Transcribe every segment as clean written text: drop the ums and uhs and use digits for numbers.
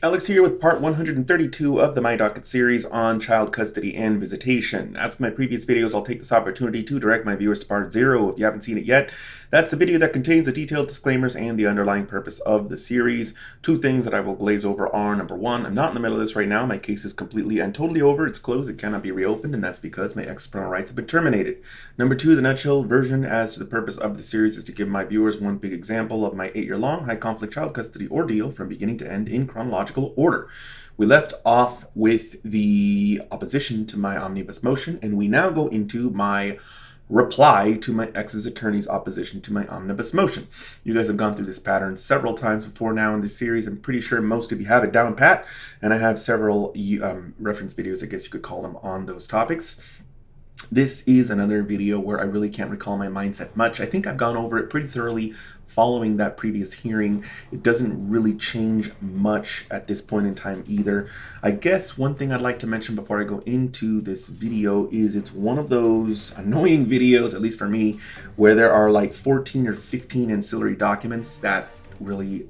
Alex here with part 132 of the My Docket series on child custody and visitation. As with my previous videos, I'll take this opportunity to direct my viewers to part 0 if you haven't seen it yet. That's the video that contains the detailed disclaimers and the underlying purpose of the series. Two things that I will glaze over are, number one, I'm not in the middle of this right now. My case is completely and totally over. It's closed. It cannot be reopened, and that's because my ex parental rights have been terminated. Number two, the nutshell version as to the purpose of the series is to give my viewers one big example of my 8-year-long high-conflict child custody ordeal from beginning to end in chronological order. We left off with the opposition to my omnibus motion, and we now go into my reply to my ex's attorney's opposition to my omnibus motion. You guys have gone through this pattern several times before now in this series. I'm pretty sure most of you have it down pat, and I have several reference videos, I guess you could call them, on those topics. This is another video where I really can't recall my mindset much. I think I've gone over it pretty thoroughly following that previous hearing. It doesn't really change much at this point in time either. I guess one thing I'd like to mention before I go into this video is it's one of those annoying videos, at least for me, where there are like 14 or 15 ancillary documents that really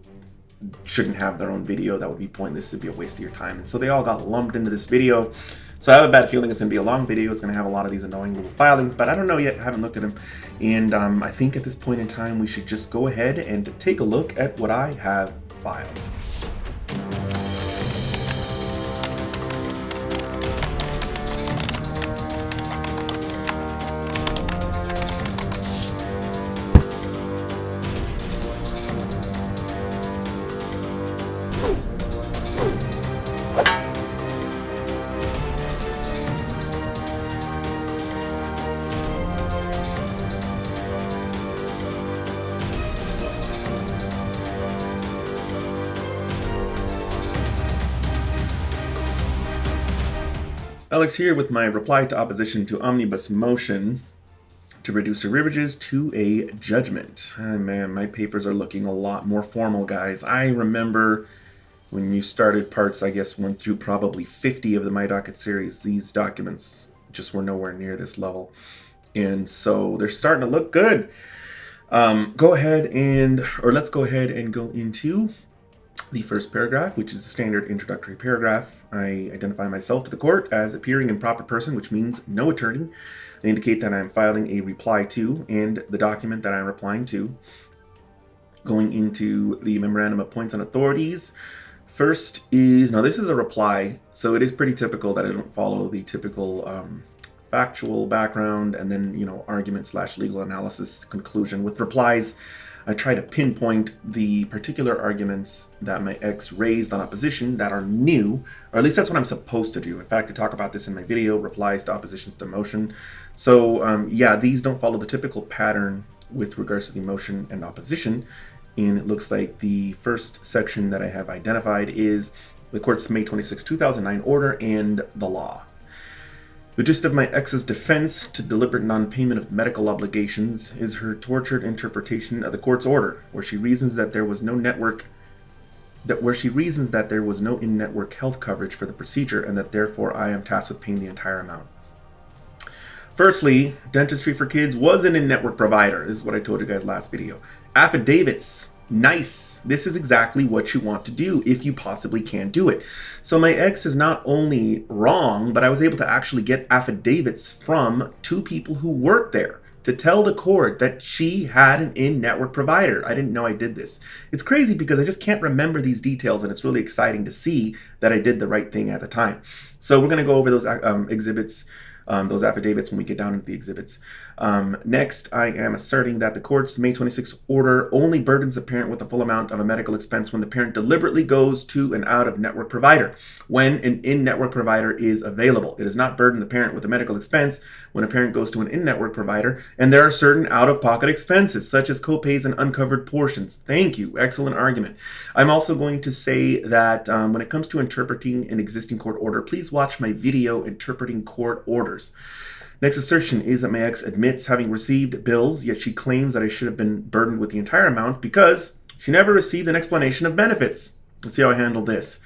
shouldn't have their own video. That would be pointless. It'd be a waste of your time. And so they all got lumped into this video. So I have a bad feeling it's going to be a long video. It's going to have a lot of these annoying little filings, but I don't know yet. I haven't looked at them. And I think at this point in time, we should just go ahead and take a look at what I have filed. Alex here with my reply to opposition to omnibus motion to reduce arrearages to a judgment. Oh, man, my papers are looking a lot more formal, guys. I remember when you started parts, I guess, 1 through probably 50 of the My Docket series, these documents just were nowhere near this level. And so they're starting to look good. Let's go ahead and go into the first paragraph, which is the standard introductory paragraph. I identify myself to the court as appearing in proper person, which means no attorney. I indicate that I'm filing a reply to and the document that I'm replying to. Going into the memorandum of points and authorities. First is, now this is a reply, so it is pretty typical that I don't follow the typical factual background and then, argument/legal analysis conclusion. With replies, I try to pinpoint the particular arguments that my ex raised on opposition that are new, or at least that's what I'm supposed to do. In fact, I talk about this in my video, replies to oppositions to motion. So yeah, these don't follow the typical pattern with regards to the motion and opposition. And it looks like the first section that I have identified is the court's May 26, 2009 order and the law. The gist of my ex's defense to deliberate non-payment of medical obligations is her tortured interpretation of the court's order, where she reasons that there was no in-network health coverage for the procedure, and that therefore I am tasked with paying the entire amount. Firstly, Dentistry for Kids was an in-network provider. This is what I told you guys last video. Affidavits. Nice. This is exactly what you want to do if you possibly can do it. So my ex is not only wrong, but I was able to actually get affidavits from 2 people who worked there to tell the court that she had an in-network provider. I didn't know I did this. It's crazy because I just can't remember these details, and it's really exciting to see that I did the right thing at the time. So we're going to go over those those affidavits when we get down into the exhibits. Next, I am asserting that the court's May 26 order only burdens the parent with the full amount of a medical expense when the parent deliberately goes to an out-of-network provider, when an in-network provider is available. It does not burden the parent with a medical expense when a parent goes to an in-network provider, and there are certain out-of-pocket expenses, such as co-pays and uncovered portions. Thank you. Excellent argument. I'm also going to say that when it comes to interpreting an existing court order, please watch my video interpreting court orders. Next assertion is that my ex admits having received bills, yet she claims that I should have been burdened with the entire amount because she never received an explanation of benefits. Let's see how I handle this.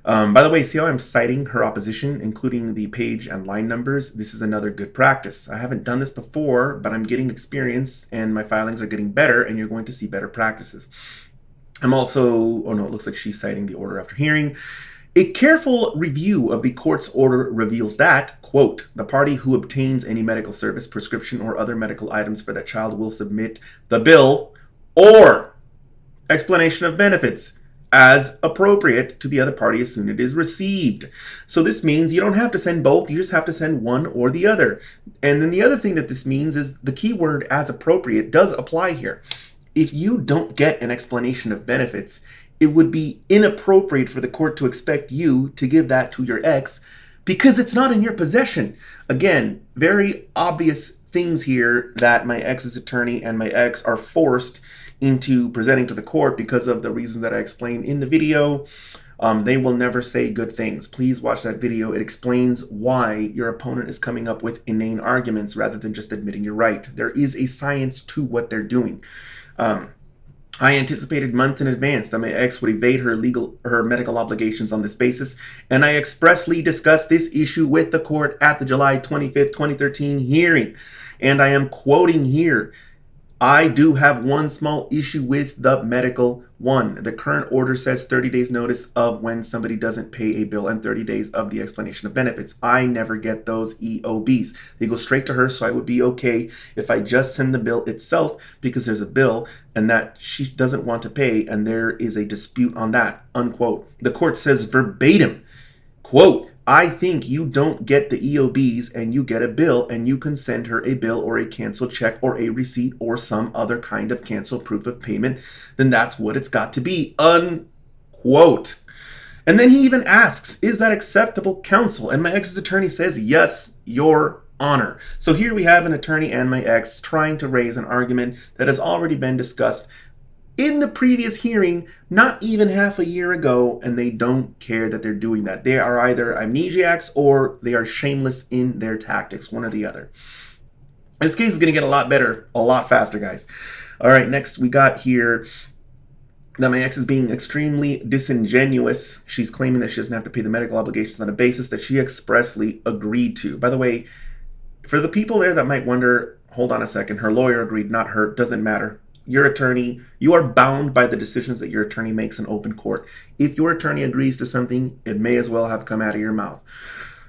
By the way, see how I'm citing her opposition, including the page and line numbers? This is another good practice. I haven't done this before, but I'm getting experience and my filings are getting better, and you're going to see better practices. I'm also, oh no, it looks like she's citing the order after hearing. A careful review of the court's order reveals that, quote, the party who obtains any medical service, prescription, or other medical items for that child will submit the bill or explanation of benefits as appropriate to the other party as soon as it is received. So this means you don't have to send both, you just have to send one or the other. And then the other thing that this means is the keyword as appropriate does apply here. If you don't get an explanation of benefits, it would be inappropriate for the court to expect you to give that to your ex because it's not in your possession. Again, very obvious things here that my ex's attorney and my ex are forced into presenting to the court because of the reasons that I explained in the video. They will never say good things. Please watch that video. It explains why your opponent is coming up with inane arguments rather than just admitting you're right. There is a science to what they're doing. I anticipated months in advance that my ex would evade her medical obligations on this basis, and I expressly discussed this issue with the court at the July 25th, 2013 hearing. And I am quoting here, I do have one small issue with the medical one. The current order says 30 days notice of when somebody doesn't pay a bill and 30 days of the explanation of benefits. I never get those EOBs. They go straight to her, so I would be okay if I just send the bill itself because there's a bill and that she doesn't want to pay and there is a dispute on that, unquote. The court says verbatim, quote, I think you don't get the EOBs and you get a bill and you can send her a bill or a canceled check or a receipt or some other kind of cancel proof of payment, then that's what it's got to be, unquote. And then he even asks, is that acceptable counsel? And my ex's attorney says, yes, Your Honor. So here we have an attorney and my ex trying to raise an argument that has already been discussed in the previous hearing, not even half a year ago, and they don't care that they're doing that. They are either amnesiacs or they are shameless in their tactics, one or the other. This case is going to get a lot better, a lot faster, guys. All right, next we got here that my ex is being extremely disingenuous. She's claiming that she doesn't have to pay the medical obligations on a basis that she expressly agreed to. By the way, for the people there that might wonder, hold on a second, her lawyer agreed, not her, doesn't matter. Your attorney, you are bound by the decisions that your attorney makes in open court. If your attorney agrees to something, it may as well have come out of your mouth.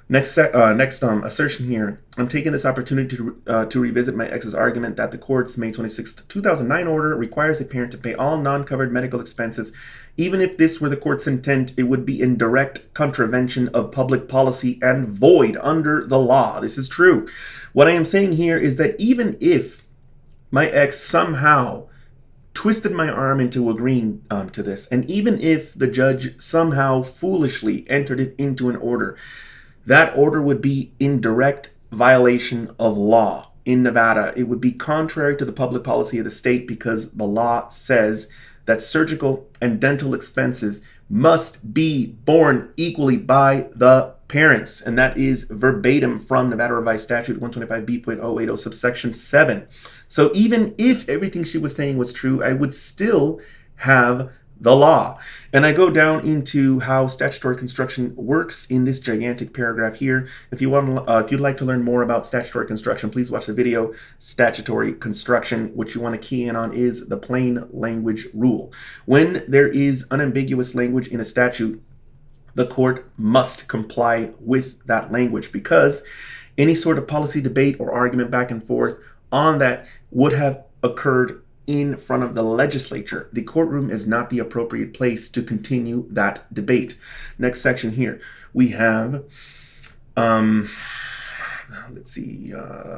Next assertion here. I'm taking this opportunity to revisit my ex's argument that the court's May 26, 2009 order requires a parent to pay all non-covered medical expenses. Even if this were the court's intent, it would be in direct contravention of public policy and void under the law. This is true. What I am saying here is that even if my ex somehow twisted my arm into agreeing to this, and even if the judge somehow foolishly entered it into an order, that order would be in direct violation of law in Nevada. It would be contrary to the public policy of the state because the law says that surgical and dental expenses must be borne equally by the parents. And that is verbatim from Nevada Revised Statute 125B.080 subsection 7. So even if everything she was saying was true, I would still have the law. And I go down into how statutory construction works in this gigantic paragraph here. If you'd like to learn more about statutory construction, please watch the video, Statutory Construction. What you want to key in on is the plain language rule. When there is unambiguous language in a statute, the court must comply with that language because any sort of policy debate or argument back and forth on that would have occurred in front of the legislature. The courtroom is not the appropriate place to continue that debate. Next section here, we have, let's see,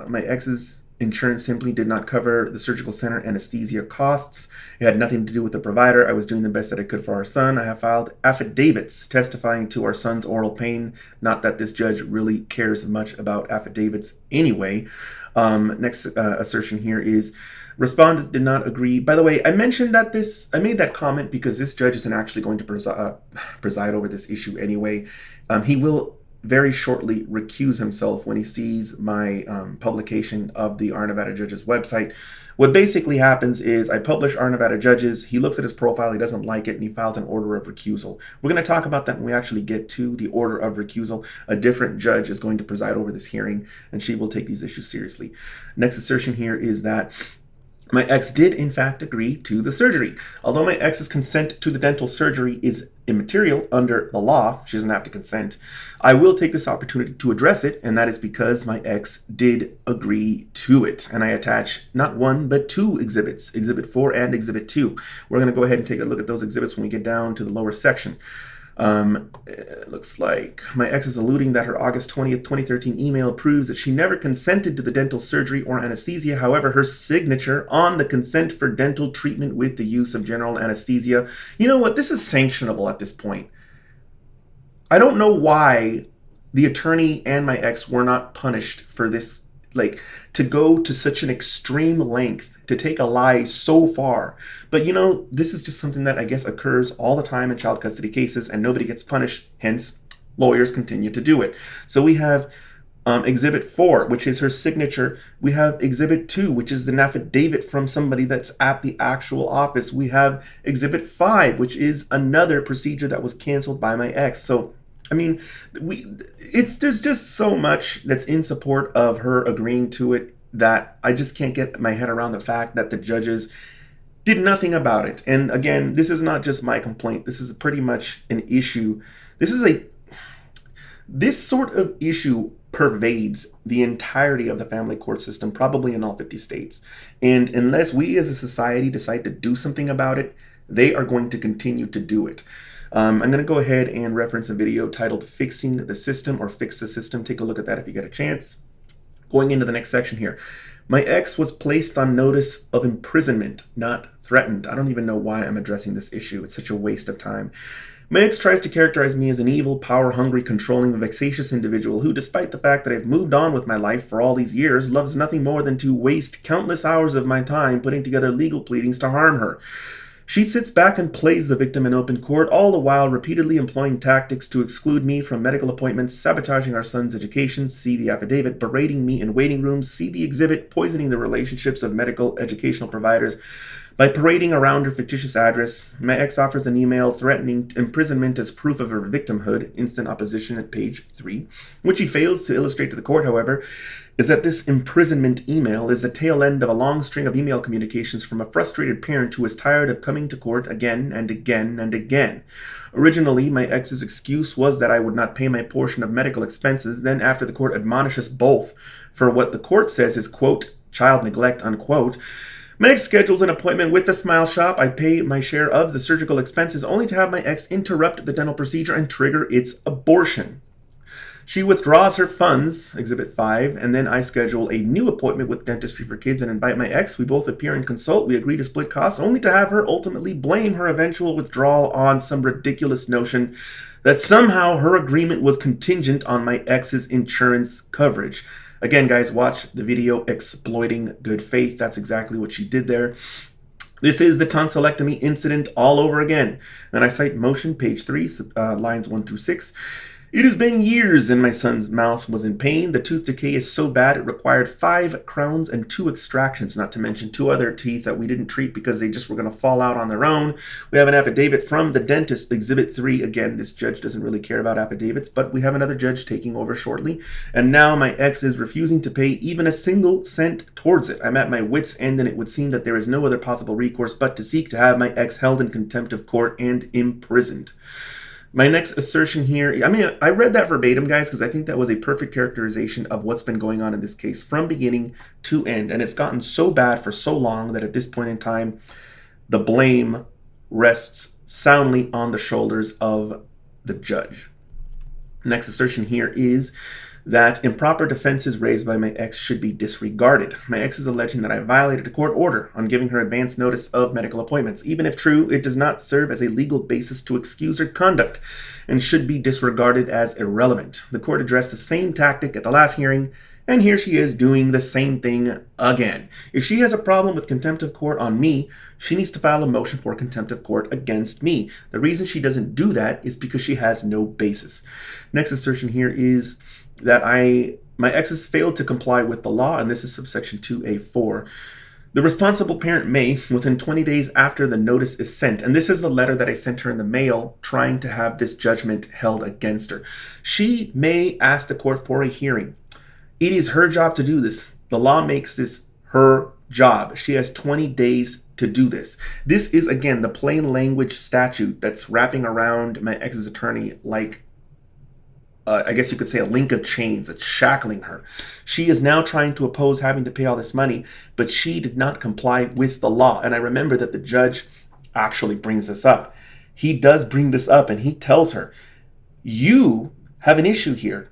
my ex's insurance simply did not cover the surgical center anesthesia costs. It had nothing to do with the provider. I was doing the best that I could for our son. I have filed affidavits testifying to our son's oral pain. Not that this judge really cares much about affidavits anyway. Next assertion here is respondent did not agree. By the way, I mentioned that I made that comment because this judge isn't actually going to preside over this issue anyway. He will very shortly recuse himself when he sees my publication of the Our Nevada Judges website. What basically happens is I publish Our Nevada Judges, he looks at his profile, he doesn't like it, and he files an order of recusal. We're going to talk about that when we actually get to the order of recusal. A different judge is going to preside over this hearing, and she will take these issues seriously. Next assertion here is that My ex did, in fact, agree to the surgery. Although my ex's consent to the dental surgery is immaterial under the law, she doesn't have to consent, I will take this opportunity to address it, and that is because my ex did agree to it. And I attach not one, but two exhibits, Exhibit 4 and Exhibit 2. We're going to go ahead and take a look at those exhibits when we get down to the lower section. It looks like my ex is alluding that her August 20th, 2013 email proves that she never consented to the dental surgery or anesthesia. However, her signature on the consent for dental treatment with the use of general anesthesia, you know what? This is sanctionable at this point. I don't know why the attorney and my ex were not punished for this, like, to go to such an extreme length to take a lie so far. But you know, this is just something that I guess occurs all the time in child custody cases, and nobody gets punished, hence lawyers continue to do it. So we have Exhibit 4, which is her signature. We have Exhibit 2, which is an affidavit from somebody that's at the actual office. We have Exhibit 5, which is another procedure that was canceled by my ex. So I mean, there's just so much that's in support of her agreeing to it that I just can't get my head around the fact that the judges did nothing about it. And again, this is not just my complaint. This is pretty much an issue. This sort of issue pervades the entirety of the family court system, probably in all 50 states. And unless we as a society decide to do something about it, they are going to continue to do it. I'm going to go ahead and reference a video titled Fixing the System or Fix the System. Take a look at that if you get a chance. Going into the next section here. My ex was placed on notice of imprisonment, not threatened. I don't even know why I'm addressing this issue. It's such a waste of time. My ex tries to characterize me as an evil, power-hungry, controlling, vexatious individual who, despite the fact that I've moved on with my life for all these years, loves nothing more than to waste countless hours of my time putting together legal pleadings to harm her. She sits back and plays the victim in open court, all the while repeatedly employing tactics to exclude me from medical appointments, sabotaging our son's education, see the affidavit, berating me in waiting rooms, see the exhibit, poisoning the relationships of medical educational providers, by parading around her fictitious address. My ex offers an email threatening imprisonment as proof of her victimhood, instant opposition at page 3. What she fails to illustrate to the court, however, is that this imprisonment email is the tail end of a long string of email communications from a frustrated parent who is tired of coming to court again and again and again. Originally, my ex's excuse was that I would not pay my portion of medical expenses. Then, after the court admonishes both for what the court says is, quote, child neglect, unquote, my ex schedules an appointment with the Smile Shop. I pay my share of the surgical expenses only to have my ex interrupt the dental procedure and trigger its abortion. She withdraws her funds, Exhibit 5, and then I schedule a new appointment with Dentistry for Kids and invite my ex. We both appear and consult. We agree to split costs, only to have her ultimately blame her eventual withdrawal on some ridiculous notion that somehow her agreement was contingent on my ex's insurance coverage. Again, guys, watch the video Exploiting Good Faith. That's exactly what she did there. This is the tonsillectomy incident all over again. And I cite motion, page 3, lines 1 through 6. It has been years and my son's mouth was in pain. The tooth decay is so bad it required 5 crowns and 2 extractions, not to mention 2 other teeth that we didn't treat because they just were going to fall out on their own. We have an affidavit from the dentist, Exhibit 3. Again, this judge doesn't really care about affidavits, but we have another judge taking over shortly. And now my ex is refusing to pay even a single cent towards it. I'm at my wit's end, and it would seem that there is no other possible recourse but to seek to have my ex held in contempt of court and imprisoned. My next assertion here, I read that verbatim, guys, because I think that was a perfect characterization of what's been going on in this case from beginning to end. And it's gotten so bad for so long that at this point in time, the blame rests soundly on the shoulders of the judge. Next assertion here is that improper defenses raised by my ex should be disregarded. My ex is alleging that I violated a court order on giving her advance notice of medical appointments. Even if true, it does not serve as a legal basis to excuse her conduct and should be disregarded as irrelevant. The court addressed the same tactic at the last hearing, and here she is doing the same thing again. If she has a problem with contempt of court on me, she needs to file a motion for contempt of court against me. The reason she doesn't do that is because she has no basis. Next assertion here is that my ex has failed to comply with the law, and this is subsection 2A4. The responsible parent may, within 20 days after the notice is sent, and this is the letter that I sent her in the mail trying to have this judgment held against her. She may ask the court for a hearing. It is her job to do this. The law makes this her job. She has 20 days to do this. This is, again, the plain language statute that's wrapping around my ex's attorney like, I guess you could say, a link of chains. It's shackling her. She is now trying to oppose having to pay all this money, but she did not comply with the law. And I remember that the judge actually brings this up. He does bring this up, and he tells her, you have an issue here.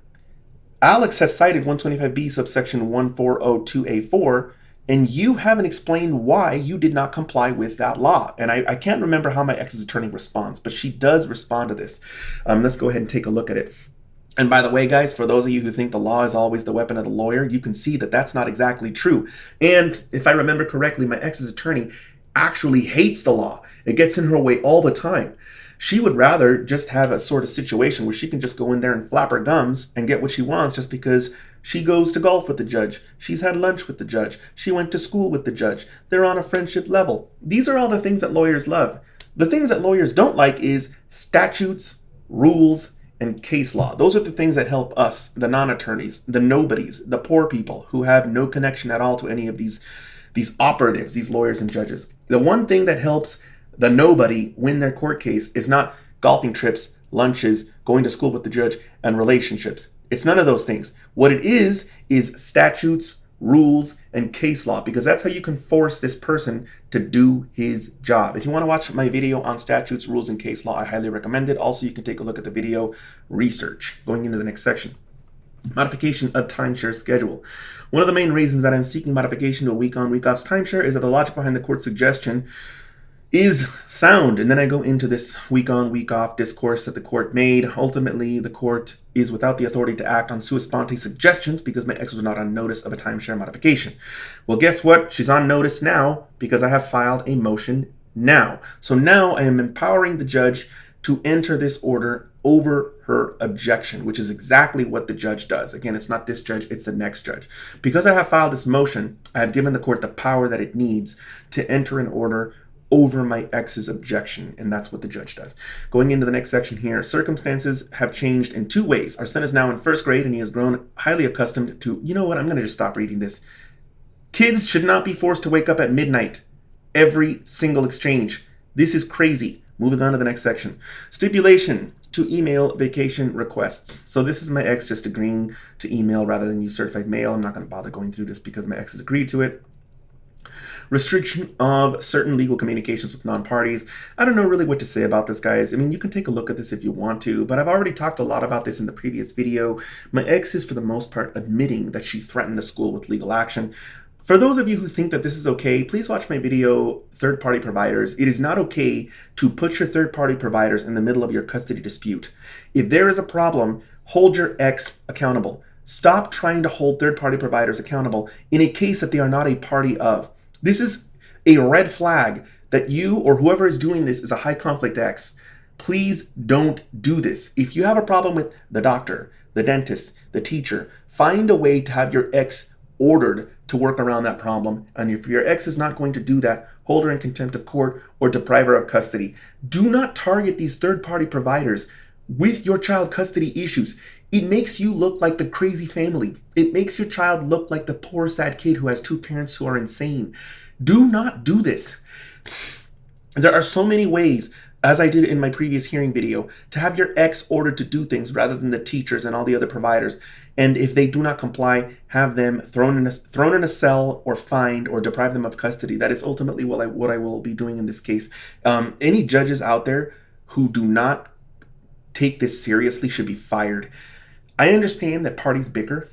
Alex has cited 125B subsection 1402A4, and you haven't explained why you did not comply with that law. And I can't remember how my ex's attorney responds, but she does respond to this. Let's go ahead and take a look at it. And by the way, guys, for those of you who think the law is always the weapon of the lawyer, you can see that that's not exactly true. And if I remember correctly, my ex's attorney actually hates the law. It gets in her way all the time. She would rather just have a sort of situation where she can just go in there and flap her gums and get what she wants just because she goes to golf with the judge. She's had lunch with the judge. She went to school with the judge. They're on a friendship level. These are all the things that lawyers love. The things that lawyers don't like is statutes, rules, and case law. Those are the things that help us, the non-attorneys, the nobodies, the poor people who have no connection at all to any of these operatives, these lawyers and judges. The one thing that helps the nobody win their court case is not golfing trips, lunches, going to school with the judge, and relationships. It's none of those things. What it is statutes, rules, and case law, because that's how you can force this person to do his job. If you want to watch my video on statutes, rules, and case law, I highly recommend it. Also, you can take a look at the video research. Going into the next section. Modification of timeshare schedule. One of the main reasons that I'm seeking modification to a week-on, week-off timeshare is that the logic behind the court's suggestion is sound. And then I go into this week-on, week-off discourse that the court made. Ultimately, the court is without the authority to act on sua sponte suggestions because my ex was not on notice of a timeshare modification. Well, guess what? She's on notice now because I have filed a motion now. So now I am empowering the judge to enter this order over her objection, which is exactly what the judge does. Again, it's not this judge, it's the next judge. Because I have filed this motion, I have given the court the power that it needs to enter an order over my ex's objection, and that's what the judge does. Going into the next section here, circumstances have changed in two ways. Our son is now in first grade, and he has grown highly accustomed to, you know what, I'm going to just stop reading this. Kids should not be forced to wake up at midnight. Every single exchange. This is crazy. Moving on to the next section. Stipulation to email vacation requests. So this is my ex just agreeing to email rather than use certified mail. I'm not going to bother going through this because my ex has agreed to it. Restriction of certain legal communications with non-parties. I don't know really what to say about this, guys. I mean, you can take a look at this if you want to, but I've already talked a lot about this in the previous video. My ex is, for the most part, admitting that she threatened the school with legal action. For those of you who think that this is okay, please watch my video, Third-Party Providers. It is not okay to put your third-party providers in the middle of your custody dispute. If there is a problem, hold your ex accountable. Stop trying to hold third-party providers accountable in a case that they are not a party of. This is a red flag that you or whoever is doing this is a high conflict ex. Please don't do this. If you have a problem with the doctor, the dentist, the teacher, find a way to have your ex ordered to work around that problem. And if your ex is not going to do that, hold her in contempt of court or deprive her of custody. Do not target these third-party providers with your child custody issues. It makes you look like the crazy family. It makes your child look like the poor, sad kid who has two parents who are insane. Do not do this. There are so many ways, as I did in my previous hearing video, to have your ex ordered to do things rather than the teachers and all the other providers. And if they do not comply, have them thrown in a cell or fined or deprive them of custody. That is ultimately what I will be doing in this case. Any judges out there who do not take this seriously should be fired. I understand that parties bicker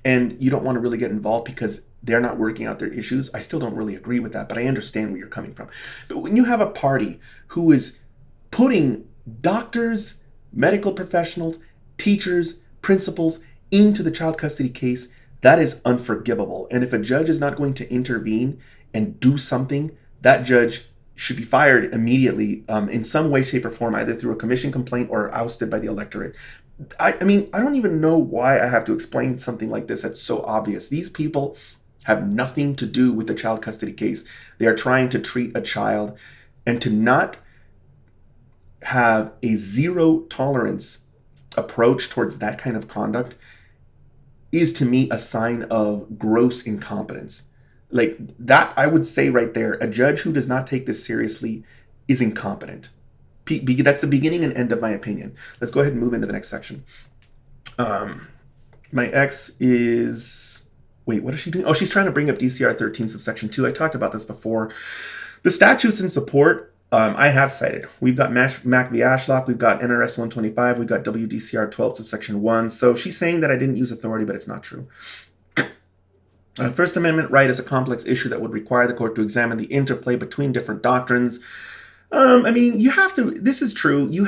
and you don't want to really get involved because they're not working out their issues. I still don't really agree with that, but I understand where you're coming from. But when you have a party who is putting doctors, medical professionals, teachers, principals into the child custody case, that is unforgivable. And if a judge is not going to intervene and do something, that judge should be fired immediately in some way, shape, or form, either through a commission complaint or ousted by the electorate. I mean, I don't even know why I have to explain something like this that's so obvious. These people have nothing to do with the child custody case. They are trying to treat a child, and to not have a zero tolerance approach towards that kind of conduct is, to me, a sign of gross incompetence. Like that, I would say right there, a judge who does not take this seriously is incompetent. That's the beginning and end of my opinion. Let's go ahead and move into the next section. My ex is... Wait, what is she doing? Oh, she's trying to bring up DCR 13 subsection 2. I talked about this before. The statutes in support, I have cited. We've got Mac v. Ashlock, we've got NRS 125, we've got WDCR 12 subsection 1. So she's saying that I didn't use authority, but it's not true. First Amendment right is a complex issue that would require the court to examine the interplay between different doctrines. I mean, you have to, this is true, you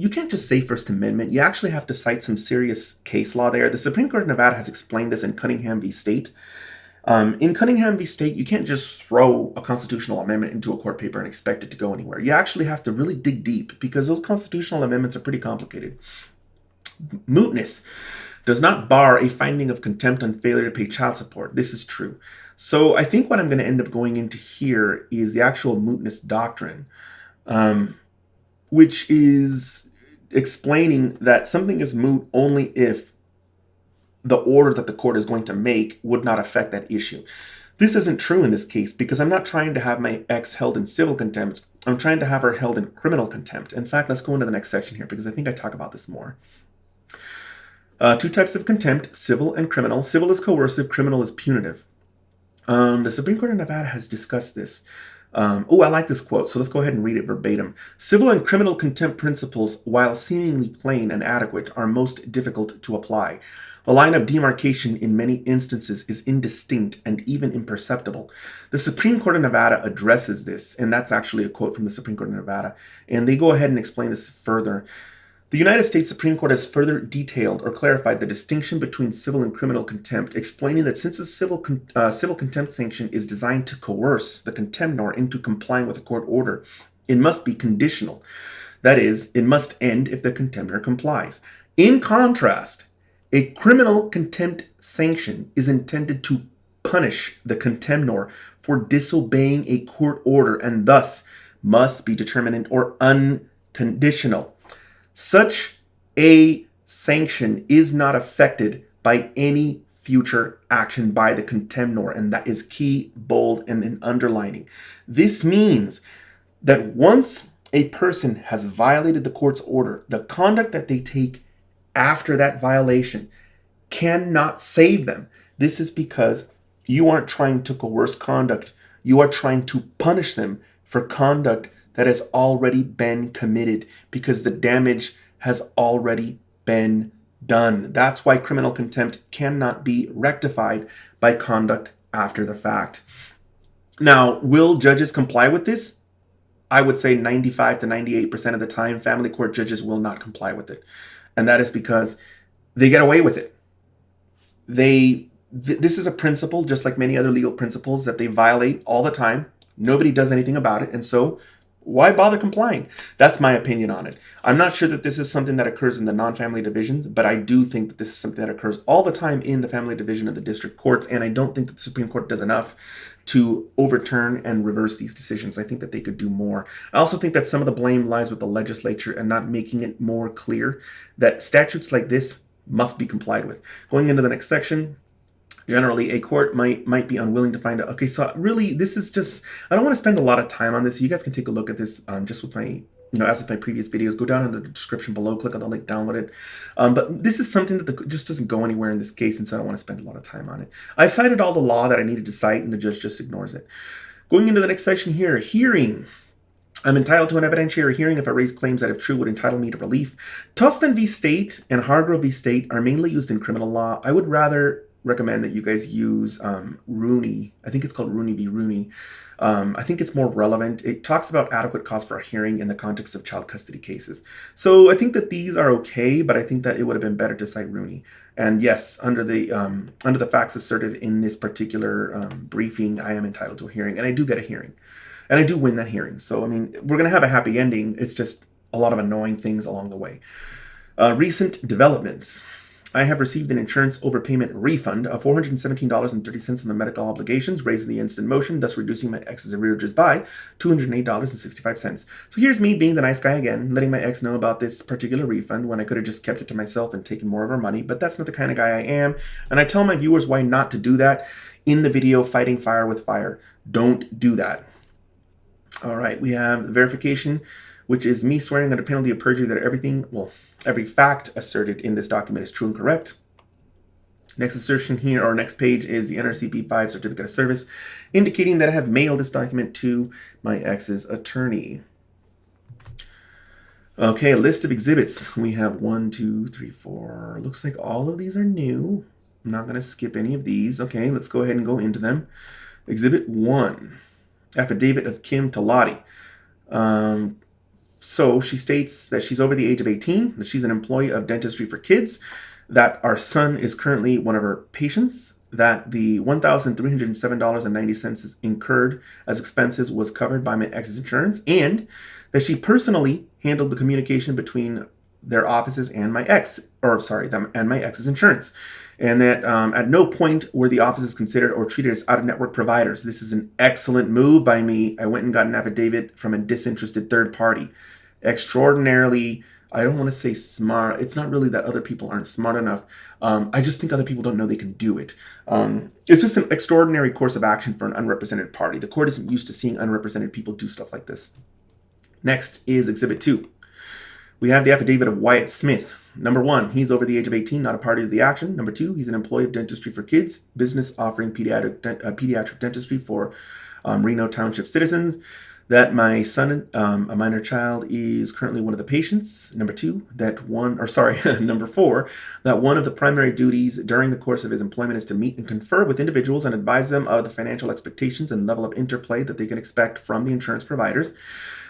can't just say First Amendment, you actually have to cite some serious case law there. The Supreme Court of Nevada has explained this in Cunningham v. State. In Cunningham v. State, you can't just throw a constitutional amendment into a court paper and expect it to go anywhere. You actually have to really dig deep because those constitutional amendments are pretty complicated. Mootness does not bar a finding of contempt on failure to pay child support. This is true. So I think what I'm going to end up going into here is the actual mootness doctrine, which is explaining that something is moot only if the order that the court is going to make would not affect that issue. This isn't true in this case because I'm not trying to have my ex held in civil contempt. I'm trying to have her held in criminal contempt. In fact, let's go into the next section here because I think I talk about this more. Two types of contempt, civil and criminal. Civil is coercive, criminal is punitive. The Supreme Court of Nevada has discussed this. I like this quote, so let's go ahead and read it verbatim. Civil and criminal contempt principles, while seemingly plain and adequate, are most difficult to apply. The line of demarcation in many instances is indistinct and even imperceptible. The Supreme Court of Nevada addresses this, and that's actually a quote from the Supreme Court of Nevada, and they go ahead and explain this further. The United States Supreme Court has further detailed or clarified the distinction between civil and criminal contempt, explaining that since a civil contempt sanction is designed to coerce the contemptor into complying with a court order, it must be conditional. That is, it must end if the contemptor complies. In contrast, a criminal contempt sanction is intended to punish the contemptor for disobeying a court order and thus must be determinate or unconditional. Such a sanction is not affected by any future action by the contemptor, and that is key, bold, and an underlining. This means that once a person has violated the court's order, the conduct that they take after that violation cannot save them. This is because you aren't trying to coerce conduct. You are trying to punish them for conduct that has already been committed because the damage has already been done. That's why criminal contempt cannot be rectified by conduct after the fact. Now, will judges comply with this? I would say 95 to 98% of the time, family court judges will not comply with it. And that is because they get away with it. This is a principle, just like many other legal principles, that they violate all the time. Nobody does anything about it. And so why bother complying? That's my opinion on it. I'm not sure that this is something that occurs in the non-family divisions, but I do think that this is something that occurs all the time in the family division of the district courts, and I don't think that the Supreme Court does enough to overturn and reverse these decisions. I think that they could do more. I also think that some of the blame lies with the legislature and not making it more clear that statutes like this must be complied with. Going into the next section, generally, a court might be unwilling to find out. Okay, so really, this is just, I don't want to spend a lot of time on this. You guys can take a look at this just with my, as with my previous videos. Go down in the description below, click on the link, download it. But this is something that just doesn't go anywhere in this case, and so I don't want to spend a lot of time on it. I've cited all the law that I needed to cite, and the judge just ignores it. Going into the next section here, hearing. I'm entitled to an evidentiary hearing if I raise claims that, if true, would entitle me to relief. Tustin v. State and Hargrove v. State are mainly used in criminal law. I would rather recommend that you guys use Rooney. I think it's called Rooney v. Rooney. I think it's more relevant. It talks about adequate cause for a hearing in the context of child custody cases. So I think that these are okay, but I think that it would have been better to cite Rooney. And yes, under the facts asserted in this particular briefing, I am entitled to a hearing, and I do get a hearing. And I do win that hearing. So, I mean, we're going to have a happy ending. It's just a lot of annoying things along the way. Recent developments. I have received an insurance overpayment refund of $417.30 on the medical obligations raised in the instant motion, thus reducing my ex's arrearages by $208.65. So here's me being the nice guy again, letting my ex know about this particular refund when I could have just kept it to myself and taken more of her money, but that's not the kind of guy I am. And I tell my viewers why not to do that. in the video fighting fire with fire. Don't do that. All right, we have the verification, which is me swearing under penalty of perjury that every fact asserted in this document is true and correct. Next assertion here, or next page, is the NRCP-5 Certificate of Service, indicating that I have mailed this document to my ex's attorney. Okay, a list of exhibits. We have 1, 2, 3, 4. Looks like all of these are new. I'm not going to skip any of these. Okay, let's go ahead and go into them. Exhibit 1, affidavit of Kim Talati. So she states that she's over the age of 18, that she's an employee of Dentistry for Kids, that our son is currently one of her patients, that the $1,307.90 is incurred as expenses was covered by my ex's insurance, and that she personally handled the communication between their offices and my ex's insurance, and that at no point were the offices considered or treated as out-of-network providers. This is an excellent move by me. I went and got an affidavit from a disinterested third party. Extraordinarily, I don't want to say smart. It's not really that other people aren't smart enough. I just think other people don't know they can do it. It's just an extraordinary course of action for an unrepresented party. The court isn't used to seeing unrepresented people do stuff like this. Next is Exhibit 2. We have the affidavit of Wyatt Smith. Number 1, he's over the age of 18, not a party to the action. Number 2, he's an employee of Dentistry for Kids, business offering pediatric dentistry for Reno Township citizens. That my son, a minor child, is currently one of the patients. Number 4, that one of the primary duties during the course of his employment is to meet and confer with individuals and advise them of the financial expectations and level of interplay that they can expect from the insurance providers.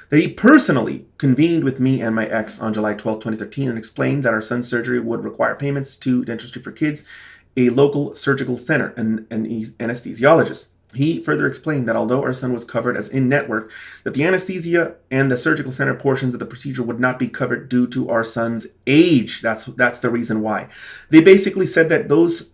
That he personally convened with me and my ex on July 12, 2013, and explained that our son's surgery would require payments to Dentistry for Kids, a local surgical center, and an anesthesiologist. He further explained that although our son was covered as in-network, that the anesthesia and the surgical center portions of the procedure would not be covered due to our son's age. That's the reason why. They basically said that those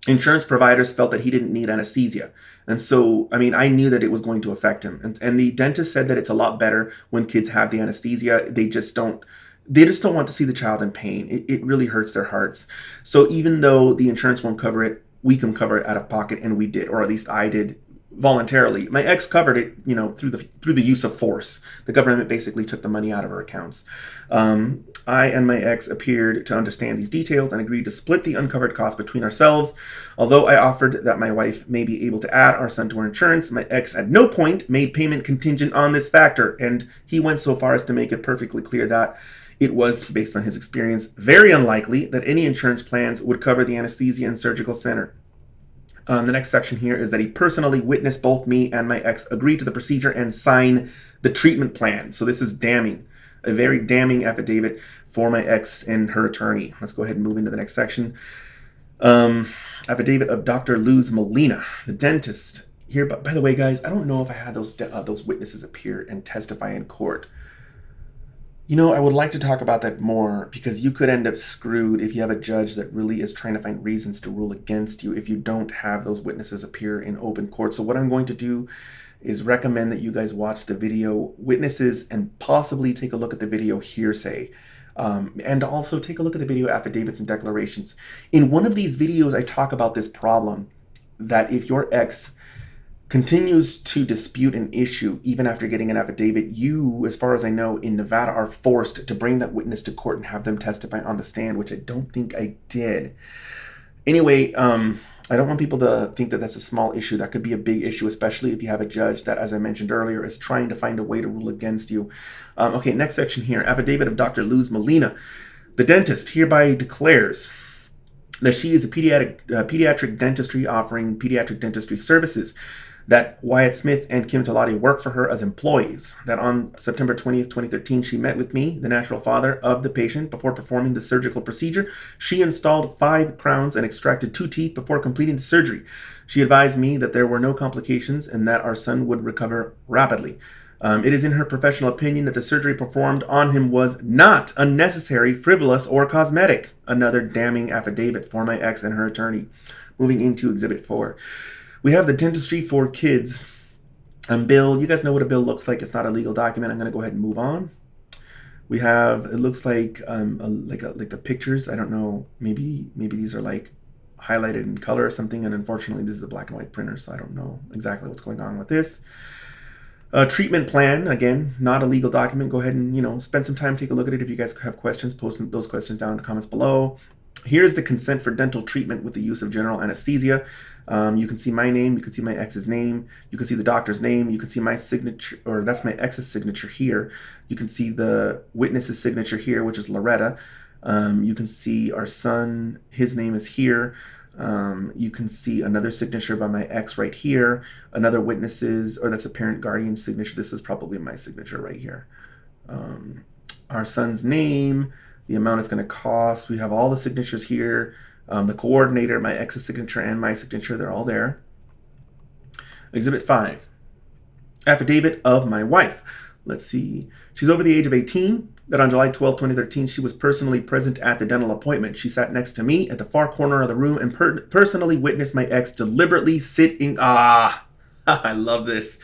insurance providers felt that he didn't need anesthesia. And so, I mean, I knew that it was going to affect him. And the dentist said that it's a lot better when kids have the anesthesia. They just don't want to see the child in pain. It really hurts their hearts. So even though the insurance won't cover it, we can cover it out of pocket, and we did, or at least I did voluntarily. My ex covered it, through the use of force. The government basically took the money out of her accounts. I and my ex appeared to understand these details and agreed to split the uncovered costs between ourselves. Although I offered that my wife may be able to add our son to her insurance, my ex at no point made payment contingent on this factor, and he went so far as to make it perfectly clear that it was, based on his experience, very unlikely that any insurance plans would cover the anesthesia and surgical center. The next section here is that he personally witnessed both me and my ex agree to the procedure and sign the treatment plan. So this is damning, a very damning affidavit for my ex and her attorney. Let's go ahead and move into the next section. Affidavit of Dr. Luz Molina, the dentist. Here, but by the way, guys, I don't know if I had those witnesses appear and testify in court. I would like to talk about that more, because you could end up screwed if you have a judge that really is trying to find reasons to rule against you if you don't have those witnesses appear in open court. So what I'm going to do is recommend that you guys watch the video witnesses and possibly take a look at the video hearsay. And also take a look at the video affidavits and declarations. In one of these videos, I talk about this problem that if your ex continues to dispute an issue even after getting an affidavit, you, as far as I know, in Nevada are forced to bring that witness to court and have them testify on the stand, which I don't think I did. Anyway, I don't want people to think that that's a small issue. That could be a big issue, especially if you have a judge that, as I mentioned earlier, is trying to find a way to rule against you. Okay, next section here. Affidavit of Dr. Luz Molina. The dentist hereby declares that she is a pediatric dentistry offering pediatric dentistry services, that Wyatt Smith and Kim Talati work for her as employees, that on September 20th, 2013, she met with me, the natural father of the patient, before performing the surgical procedure. She installed 5 crowns and extracted 2 teeth before completing the surgery. She advised me that there were no complications and that our son would recover rapidly. It is in her professional opinion that the surgery performed on him was not unnecessary, frivolous, or cosmetic. Another damning affidavit for my ex and her attorney. Moving into Exhibit 4. We have the Dentistry for Kids bill. You guys know what a bill looks like. It's not a legal document. I'm going to go ahead and move on. We have, it looks like like the pictures. I don't know. Maybe these are like highlighted in color or something, and unfortunately this is a black and white printer, so I don't know exactly what's going on with this. Treatment plan, again, not a legal document. Go ahead and, spend some time, take a look at it. If you guys have questions, post those questions down in the comments below. Here's the consent for dental treatment with the use of general anesthesia. You can see my name, you can see my ex's name, you can see the doctor's name, you can see my signature, or that's my ex's signature here. You can see the witness's signature here, which is Loretta. You can see our son, his name is here. You can see another signature by my ex right here, another witness's, or that's a parent guardian signature. This is probably my signature right here. Our son's name, the amount it's going to cost. We have all the signatures here. The coordinator, my ex's signature, and my signature, they're all there. Exhibit 5, affidavit of my wife. Let's see. She's over the age of 18. That on July 12, 2013, she was personally present at the dental appointment. She sat next to me at the far corner of the room and personally witnessed my ex deliberately sitting. I love this.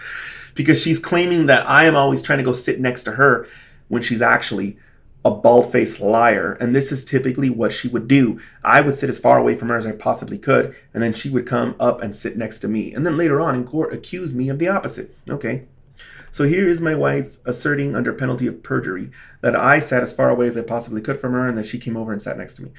Because she's claiming that I am always trying to go sit next to her when she's actually a bald-faced liar. And this is typically what she would do. I would sit as far away from her as I possibly could, and then she would come up and sit next to me. And then later on in court, accuse me of the opposite. Okay. So here is my wife asserting under penalty of perjury that I sat as far away as I possibly could from her and that she came over and sat next to me.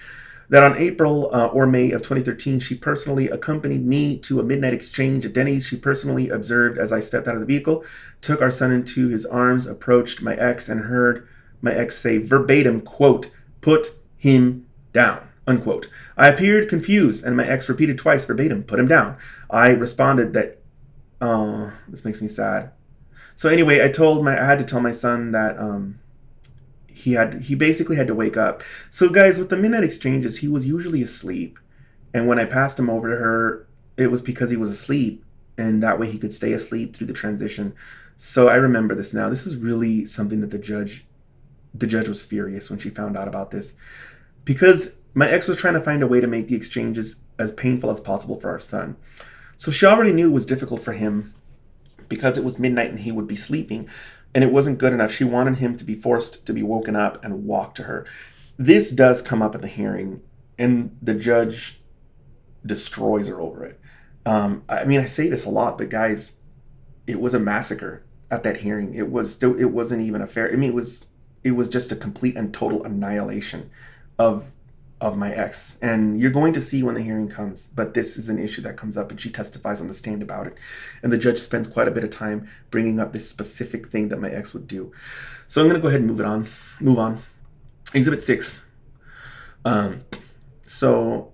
That on April or May of 2013, she personally accompanied me to a midnight exchange at Denny's. She personally observed as I stepped out of the vehicle, took our son into his arms, approached my ex, and heard my ex say verbatim, quote, "Put him down," unquote. I appeared confused, and my ex repeated twice verbatim, "Put him down." I responded that, this makes me sad. So anyway, I had to tell my son that he basically had to wake up. So guys, with the midnight exchanges, he was usually asleep. And when I passed him over to her, it was because he was asleep. And that way he could stay asleep through the transition. So I remember this now. This is really something that the judge was furious when she found out about this. Because my ex was trying to find a way to make the exchanges as painful as possible for our son. So she already knew it was difficult for him because it was midnight and he would be sleeping, and it wasn't good enough. She wanted him to be forced to be woken up and walk to her. This does come up at the hearing, and the judge destroys her over it. I say this a lot, but guys, it was a massacre at that hearing. It wasn't even a fair. It was just a complete and total annihilation of my ex. And you're going to see when the hearing comes, but this is an issue that comes up, and she testifies on the stand about it. And the judge spends quite a bit of time bringing up this specific thing that my ex would do. So I'm going to go ahead and move on. Exhibit 6. So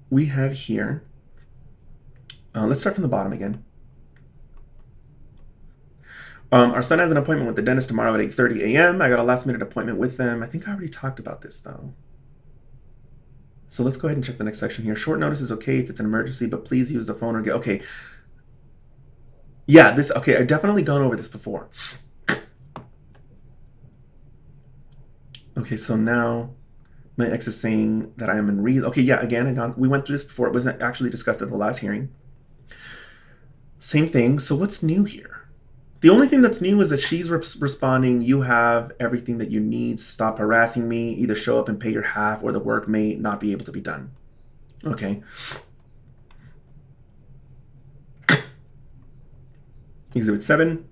we have here, let's start from the bottom again. Our son has an appointment with the dentist tomorrow at 8:30 a.m. I got a last minute appointment with them. I think I already talked about this though. So let's go ahead and check the next section here. Short notice is okay if it's an emergency, but please use the phone or okay. Yeah, I've definitely gone over this before. Okay, so now my ex is saying that I am in okay, yeah, again, we went through this before. It wasn't actually discussed at the last hearing. Same thing. So what's new here? The only thing that's new is that she's responding, "You have everything that you need. Stop harassing me. Either show up and pay your half, or the work may not be able to be done." Okay. Exhibit 7.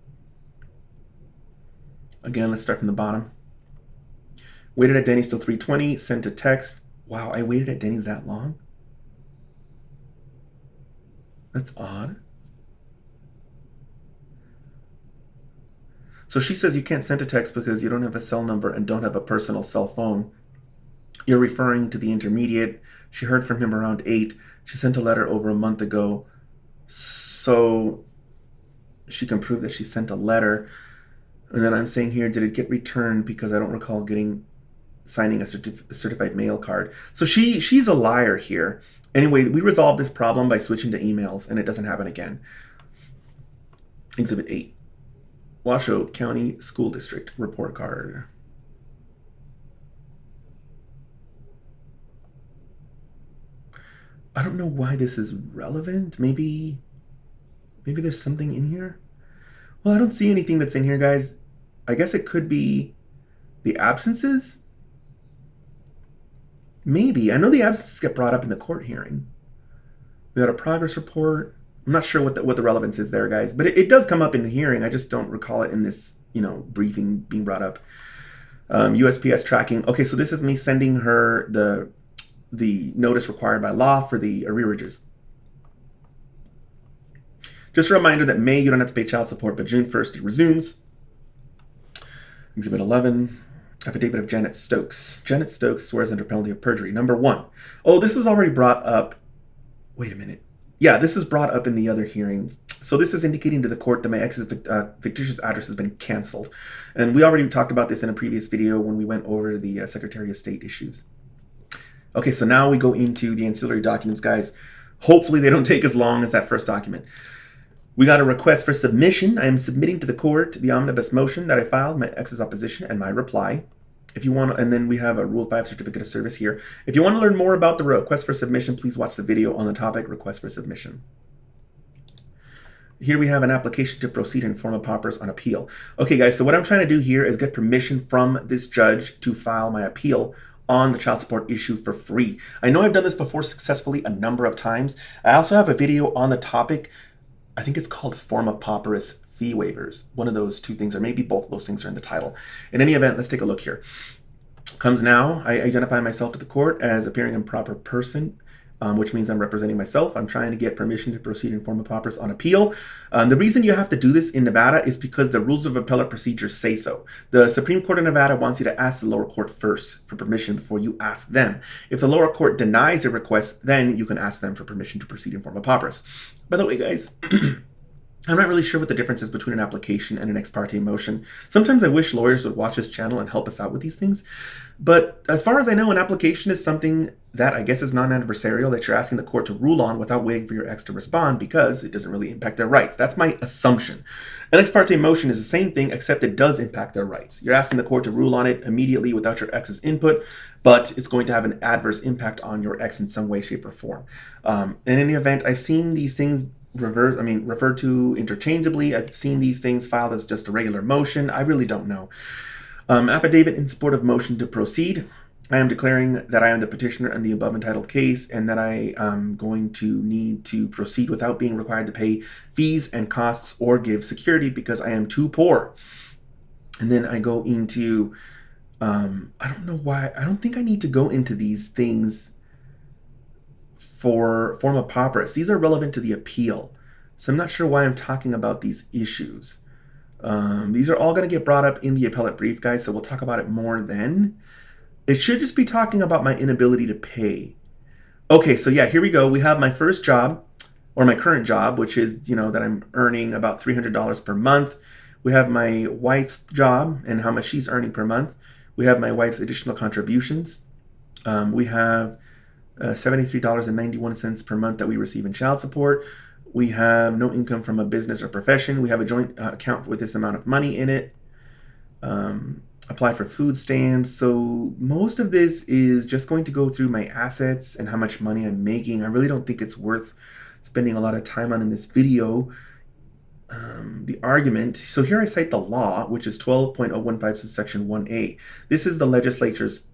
Again, let's start from the bottom. Waited at Denny's till 3:20. Sent a text. Wow, I waited at Denny's that long? That's odd. So she says you can't send a text because you don't have a cell number and don't have a personal cell phone. You're referring to the intermediate. She heard from him around 8. She sent a letter over a month ago. So she can prove that she sent a letter. And then I'm saying here, did it get returned? Because I don't recall signing a certified mail card. So she's a liar here. Anyway, we resolved this problem by switching to emails, and it doesn't happen again. Exhibit 8. Washoe County School District report card. I don't know why this is relevant. Maybe there's something in here. Well, I don't see anything that's in here, guys. I guess it could be the absences. Maybe. I know the absences get brought up in the court hearing. We got a progress report. I'm not sure what the relevance is there, guys, but it does come up in the hearing. I just don't recall it in this, briefing being brought up. USPS tracking. Okay, so this is me sending her the notice required by law for the arrearages. Just a reminder that May, you don't have to pay child support, but June 1st, it resumes. Exhibit 11, affidavit of Janet Stokes. Janet Stokes swears under penalty of perjury. Number 1. Oh, this was already brought up. Wait a minute. Yeah, this is brought up in the other hearing. So this is indicating to the court that my ex's fictitious address has been canceled. And we already talked about this in a previous video when we went over the Secretary of State issues. Okay, so now we go into the ancillary documents, guys. Hopefully they don't take as long as that first document. We got a request for submission. I am submitting to the court the omnibus motion that I filed, my ex's opposition, and my reply. If you want, and then we have a Rule 5 certificate of service here. If you want to learn more about the request for submission, please watch the video on the topic request for submission. Here we have an application to proceed in forma pauperis on appeal. Okay, guys, so what I'm trying to do here is get permission from this judge to file my appeal on the child support issue for free. I know I've done this before successfully a number of times. I also have a video on the topic. I think it's called forma pauperis fee waivers. One of those two things, or maybe both of those things are in the title. In any event, let's take a look here. Comes now, I identify myself to the court as appearing in proper person, which means I'm representing myself. I'm trying to get permission to proceed in forma pauperis on appeal. The reason you have to do this in Nevada is because the rules of appellate procedure say so. The Supreme Court of Nevada wants you to ask the lower court first for permission before you ask them. If the lower court denies your request, then you can ask them for permission to proceed in forma pauperis. By the way, guys, I'm not really sure what the difference is between an application and an ex parte motion. Sometimes I wish lawyers would watch this channel and help us out with these things. But as far as I know, an application is something that I guess is non-adversarial, that you're asking the court to rule on without waiting for your ex to respond because it doesn't really impact their rights. That's my assumption. An ex parte motion is the same thing, except it does impact their rights. You're asking the court to rule on it immediately without your ex's input, but it's going to have an adverse impact on your ex in some way, shape, or form. In any event, I've seen these things referred to interchangeably. I've seen these things filed as just a regular motion. I really don't know. Affidavit in support of motion to proceed. I am declaring that I am the petitioner in the above entitled case and that I am going to need to proceed without being required to pay fees and costs or give security because I am too poor. And then I go into, I don't know why, I don't think I need to go into these things for forma pauperis. These are relevant to the appeal. So I'm not sure why I'm talking about these issues. These are all going to get brought up in the appellate brief, guys, so we'll talk about it more then. It should just be talking about my inability to pay. Okay, so yeah, here we go. We have my first job, or my current job, which is, that I'm earning about $300 per month. We have my wife's job and how much she's earning per month. We have my wife's additional contributions. We have $73.91 per month that we receive in child support. We have no income from a business or profession. We have a joint account with this amount of money in it. Apply for food stamps. So most of this is just going to go through my assets and how much money I'm making. I really don't think it's worth spending a lot of time on in this video. The argument. So here I cite the law, which is 12.015 subsection 1A. This is the legislature's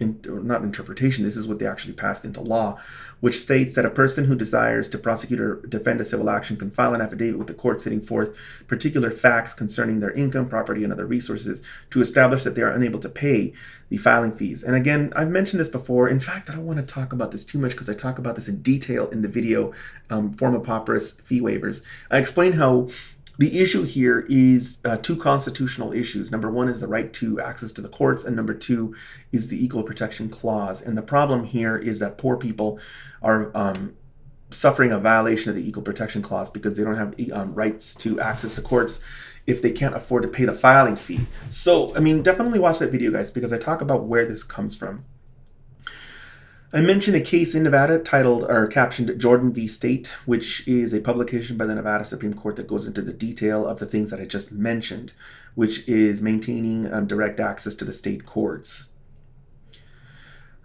not interpretation, this is what they actually passed into law, which states that a person who desires to prosecute or defend a civil action can file an affidavit with the court setting forth particular facts concerning their income, property, and other resources to establish that they are unable to pay the filing fees. And again, I've mentioned this before. In fact, I don't want to talk about this too much because I talk about this in detail in the video, forma pauperis fee waivers. I explain how the issue here is two constitutional issues. Number one is the right to access to the courts, and number two is the Equal Protection Clause. And the problem here is that poor people are suffering a violation of the Equal Protection Clause because they don't have rights to access to courts if they can't afford to pay the filing fee. So, definitely watch that video, guys, because I talk about where this comes from. I mentioned a case in Nevada titled or captioned Jordan v. State, which is a publication by the Nevada Supreme Court that goes into the detail of the things that I just mentioned, which is maintaining direct access to the state courts.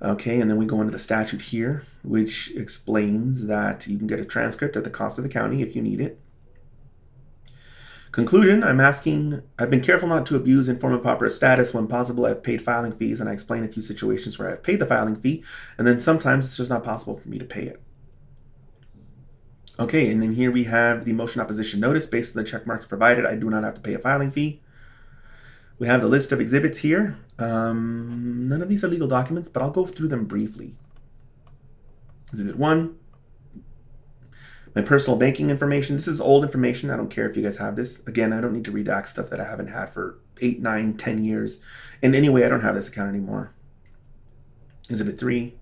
Okay, and then we go into the statute here, which explains that you can get a transcript at the cost of the county if you need it. Conclusion, I've been careful not to abuse informa pauperis status. When possible, I've paid filing fees, and I explain a few situations where I've paid the filing fee, and then sometimes it's just not possible for me to pay it. Okay, and then here we have the motion opposition notice. Based on the check marks provided, I do not have to pay a filing fee. We have the list of exhibits here. None of these are legal documents, but I'll go through them briefly. Exhibit 1. My personal banking information. This is old information. I don't care if you guys have this. Again, I don't need to redact stuff that I haven't had for 8, 9, 10 years. And anyway, I don't have this account anymore. Exhibit 3.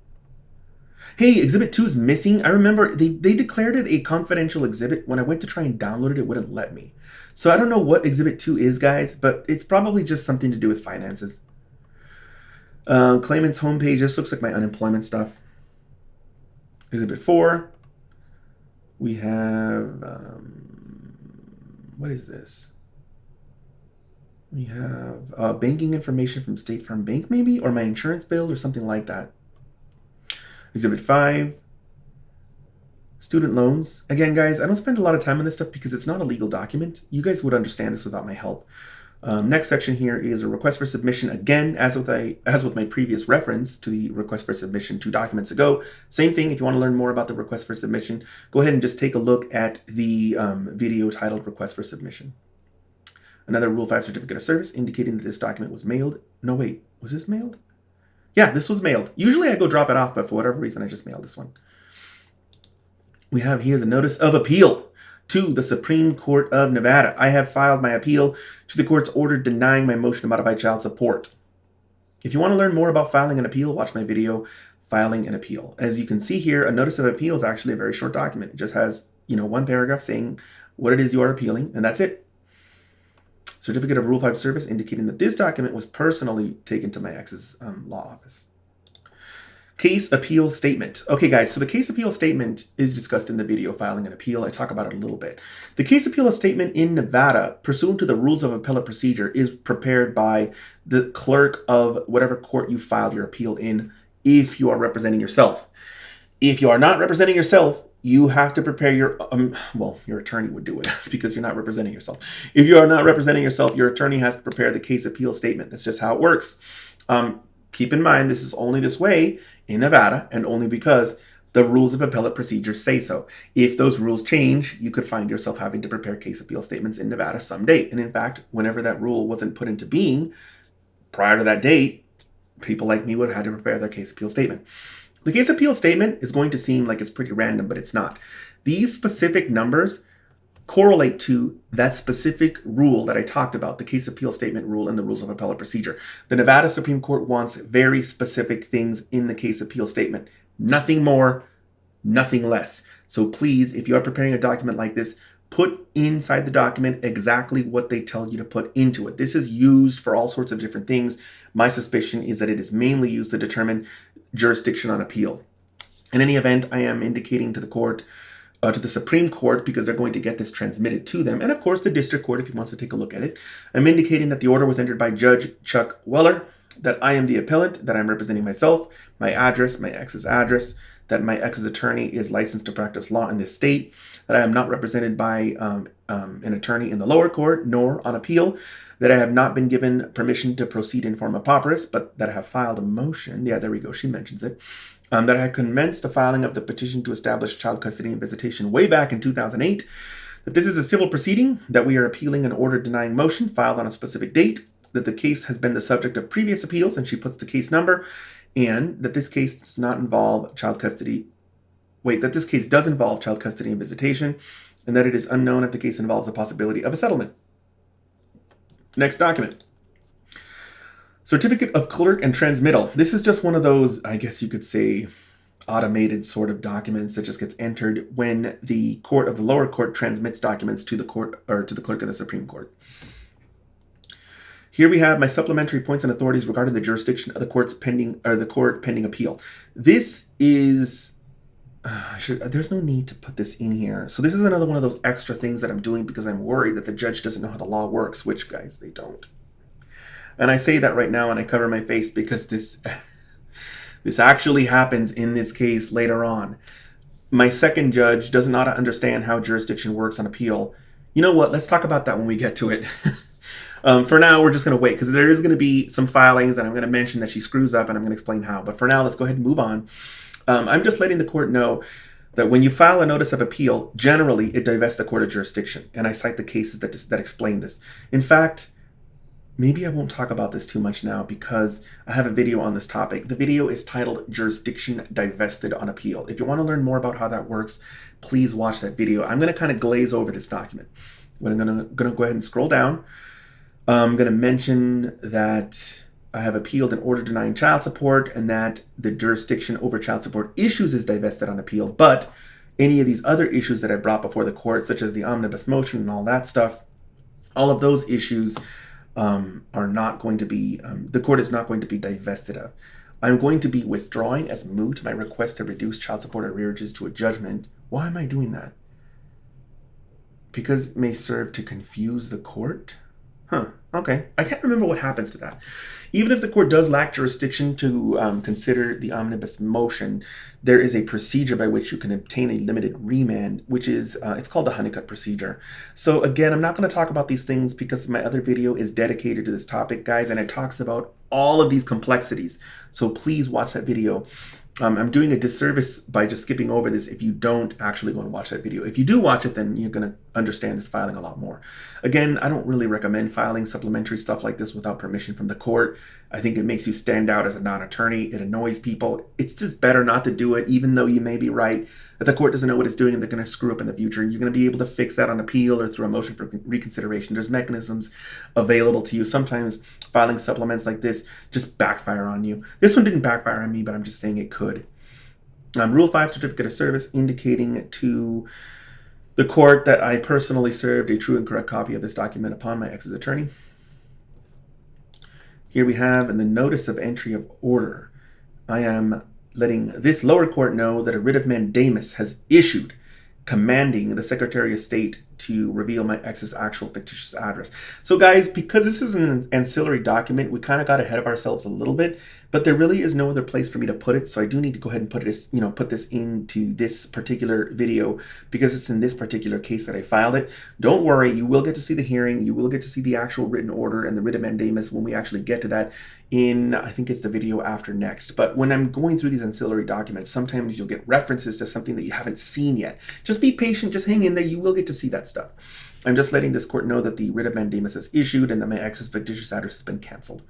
Hey, Exhibit 2 is missing. I remember they declared it a confidential exhibit. When I went to try and download it, it wouldn't let me. So I don't know what Exhibit 2 is, guys, but it's probably just something to do with finances. Claimant's homepage. This looks like my unemployment stuff. Exhibit 4. We have, what is this? We have banking information from State Farm Bank, maybe, or my insurance bill or something like that. Exhibit 5, student loans. Again, guys, I don't spend a lot of time on this stuff because it's not a legal document. You guys would understand this without my help. Next section here is a request for submission. Again, as with my previous reference to the request for submission 2 documents ago, same thing. If you want to learn more about the request for submission, go ahead and just take a look at the video titled Request for Submission. Another Rule 5 certificate of service indicating that this document was mailed. No, wait, was this mailed? Yeah, this was mailed. Usually I go drop it off, but for whatever reason, I just mailed this one. We have here the notice of appeal to the Supreme Court of Nevada. I have filed my appeal to the court's order denying my motion to modify child support. If you want to learn more about filing an appeal, watch my video, Filing an Appeal. As you can see here, a notice of appeal is actually a very short document. It just has, 1 paragraph saying what it is you are appealing, and that's it. Certificate of Rule 5 service indicating that this document was personally taken to my ex's law office. Case appeal statement. Okay, guys, so the case appeal statement is discussed in the video Filing an Appeal. I talk about it a little bit. The case appeal statement in Nevada, pursuant to the rules of appellate procedure, is prepared by the clerk of whatever court you filed your appeal in if you are representing yourself. If you are not representing yourself, you have to prepare your, your attorney would do it because you're not representing yourself. If you are not representing yourself, your attorney has to prepare the case appeal statement. That's just how it works. Keep in mind, this is only this way in Nevada and only because the rules of appellate procedure say so. If those rules change, you could find yourself having to prepare case appeal statements in Nevada someday. And in fact, whenever that rule wasn't put into being, prior to that date, people like me would have had to prepare their case appeal statement. The case appeal statement is going to seem like it's pretty random, but it's not. These specific numbers correlate to that specific rule that I talked about, the case appeal statement rule and the rules of appellate procedure. The Nevada Supreme Court wants very specific things in the case appeal statement. Nothing more, nothing less. So please, if you are preparing a document like this, put inside the document exactly what they tell you to put into it. This is used for all sorts of different things. My suspicion is that it is mainly used to determine jurisdiction on appeal. In any event, I am indicating to the court, to the Supreme Court, because they're going to get this transmitted to them, and of course the District Court if he wants to take a look at it. I'm indicating that the order was entered by Judge Chuck Weller, that I am the appellant, that I'm representing myself, my address, my ex's address, that my ex's attorney is licensed to practice law in this state, that I am not represented by an attorney in the lower court, nor on appeal, that I have not been given permission to proceed in forma pauperis, but that I have filed a motion. Yeah, there we go, she mentions it. That I commenced the filing of the petition to establish child custody and visitation way back in 2008, that this is a civil proceeding, that we are appealing an order denying motion filed on a specific date, that the case has been the subject of previous appeals, and she puts the case number, and that this case does not involve child custody. That this case does involve child custody and visitation, and that it is unknown if the case involves a possibility of a settlement. Next document. Certificate of Clerk and Transmittal. This is just one of those, I guess you could say, automated sort of documents that just gets entered when the court of the lower court transmits documents to the court or to the clerk of the Supreme Court. Here we have my supplementary points and authorities regarding the jurisdiction of the court's pending appeal. This is there's no need to put this in here. So this is another one of those extra things that I'm doing because I'm worried that the judge doesn't know how the law works, which, guys, they don't. And I say that right now and I cover my face because this actually happens in this case later on. My second judge does not understand how jurisdiction works on appeal. You know what? Let's talk about that when we get to it. For now, we're just going to wait because there is going to be some filings, and I'm going to mention that she screws up, and I'm going to explain how. But for now, let's go ahead and move on. I'm just letting the court know that when you file a notice of appeal, generally it divests the court of jurisdiction. And I cite the cases that explain this. In fact, maybe I won't talk about this too much now because I have a video on this topic. The video is titled Jurisdiction Divested on Appeal. If you want to learn more about how that works, please watch that video. I'm going to kind of glaze over this document. But I'm going to go ahead and scroll down. I'm going to mention that I have appealed an order denying child support and that the jurisdiction over child support issues is divested on appeal. But any of these other issues that I brought before the court, such as the omnibus motion and all that stuff, all of those issues are not going to be, the court is not going to be divested of. I'm going to be withdrawing as moot my request to reduce child support arrearages to a judgment. Why am I doing that? Because it may serve to confuse the court? Huh, okay. I can't remember what happens to that. Even if the court does lack jurisdiction to consider the omnibus motion, there is a procedure by which you can obtain a limited remand, which is, it's called the honeycut procedure. So again, I'm not going to talk about these things because my other video is dedicated to this topic, guys, and it talks about all of these complexities. So please watch that video. I'm doing a disservice by just skipping over this if you don't actually go and watch that video. If you do watch it, then you're going to understand this filing a lot more. Again, I don't really recommend filing supplementary stuff like this without permission from the court. I think it makes you stand out as a non-attorney. It annoys people. It's just better not to do it, even though you may be right that the court doesn't know what it's doing and they're going to screw up in the future. And you're going to be able to fix that on appeal or through a motion for reconsideration. There's mechanisms available to you. Sometimes filing supplements like this just backfire on you. This one didn't backfire on me, but I'm just saying it could. Rule 5, Certificate of Service, indicating to the court that I personally served a true and correct copy of this document upon my ex's attorney. Here we have in the Notice of Entry of Order, I am letting this lower court know that a writ of mandamus has issued commanding the Secretary of State to reveal my ex's actual fictitious address. So guys, because this is an ancillary document, we kind of got ahead of ourselves a little bit, but there really is no other place for me to put it. So I do need to go ahead and put this into this particular video because it's in this particular case that I filed it. Don't worry, you will get to see the hearing. You will get to see the actual written order and the writ of mandamus when we actually get to that in, I think it's the video after next. But when I'm going through these ancillary documents, sometimes you'll get references to something that you haven't seen yet. Just be patient, just hang in there. You will get to see that stuff. I'm just letting this court know that the writ of mandamus is issued and that my ex's fictitious address has been canceled.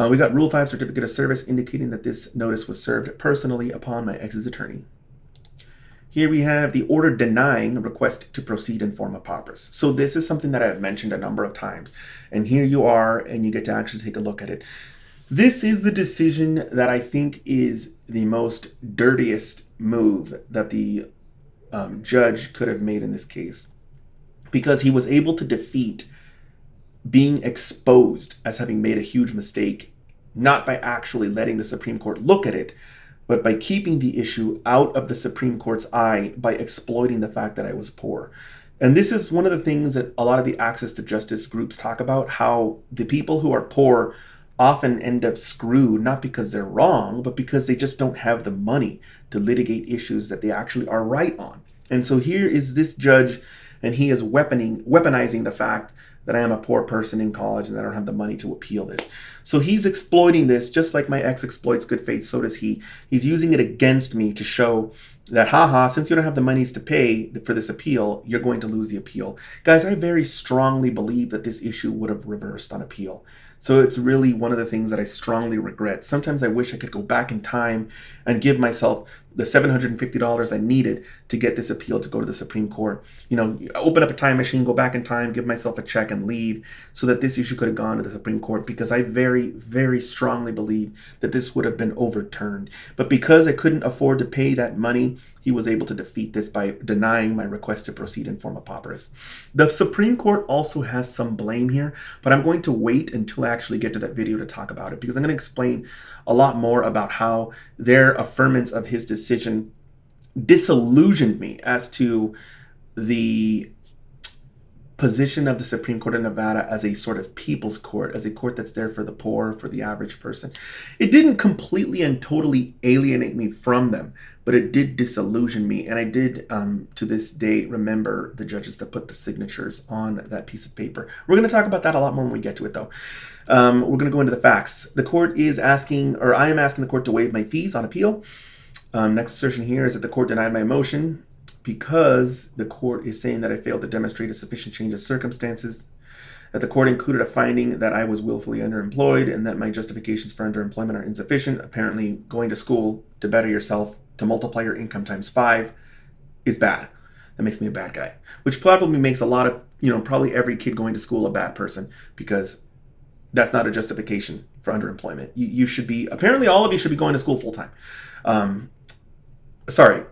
We got Rule 5, Certificate of Service, indicating that this notice was served personally upon my ex's attorney. Here we have the order denying a request to proceed in forma pauperis. So this is something that I have mentioned a number of times. And here you are, and you get to actually take a look at it. This is the decision that I think is the most dirtiest move that the judge could have made in this case, because he was able to defeat being exposed as having made a huge mistake, not by actually letting the Supreme Court look at it, but by keeping the issue out of the Supreme Court's eye by exploiting the fact that I was poor. And this is one of the things that a lot of the access to justice groups talk about, how the people who are poor often end up screwed, not because they're wrong, but because they just don't have the money to litigate issues that they actually are right on. And so here is this judge, and he is weaponizing the fact that I am a poor person in college and that I don't have the money to appeal this. So he's exploiting this just like my ex exploits good faith, so does he. He's using it against me to show that, haha, since you don't have the monies to pay for this appeal, you're going to lose the appeal. Guys, I very strongly believe that this issue would have reversed on appeal. So it's really one of the things that I strongly regret. Sometimes I wish I could go back in time and give myself the $750 I needed to get this appeal to go to the Supreme Court. You know, open up a time machine, go back in time, give myself a check and leave so that this issue could have gone to the Supreme Court, because I very, very strongly believe that this would have been overturned. But because I couldn't afford to pay that money, he was able to defeat this by denying my request to proceed in forma pauperis. The Supreme Court also has some blame here, but I'm going to wait until I actually get to that video to talk about it, because I'm going to explain a lot more about how their affirmance of his decision disillusioned me as to the position of the Supreme Court of Nevada as a sort of people's court, as a court that's there for the poor, for the average person. It didn't completely and totally alienate me from them, but it did disillusion me. And I did, to this day, remember the judges that put the signatures on that piece of paper. We're going to talk about that a lot more when we get to it, though. We're going to go into the facts. The court is asking, or I am asking the court to waive my fees on appeal. Next assertion here is that the court denied my motion because the court is saying that I failed to demonstrate a sufficient change of circumstances, that the court included a finding that I was willfully underemployed and that my justifications for underemployment are insufficient. Apparently, going to school to better yourself, to multiply your income times 5 is bad. That makes me a bad guy, which probably makes a lot of, probably every kid going to school a bad person, because that's not a justification for underemployment. You should be, apparently all of you should be going to school full-time.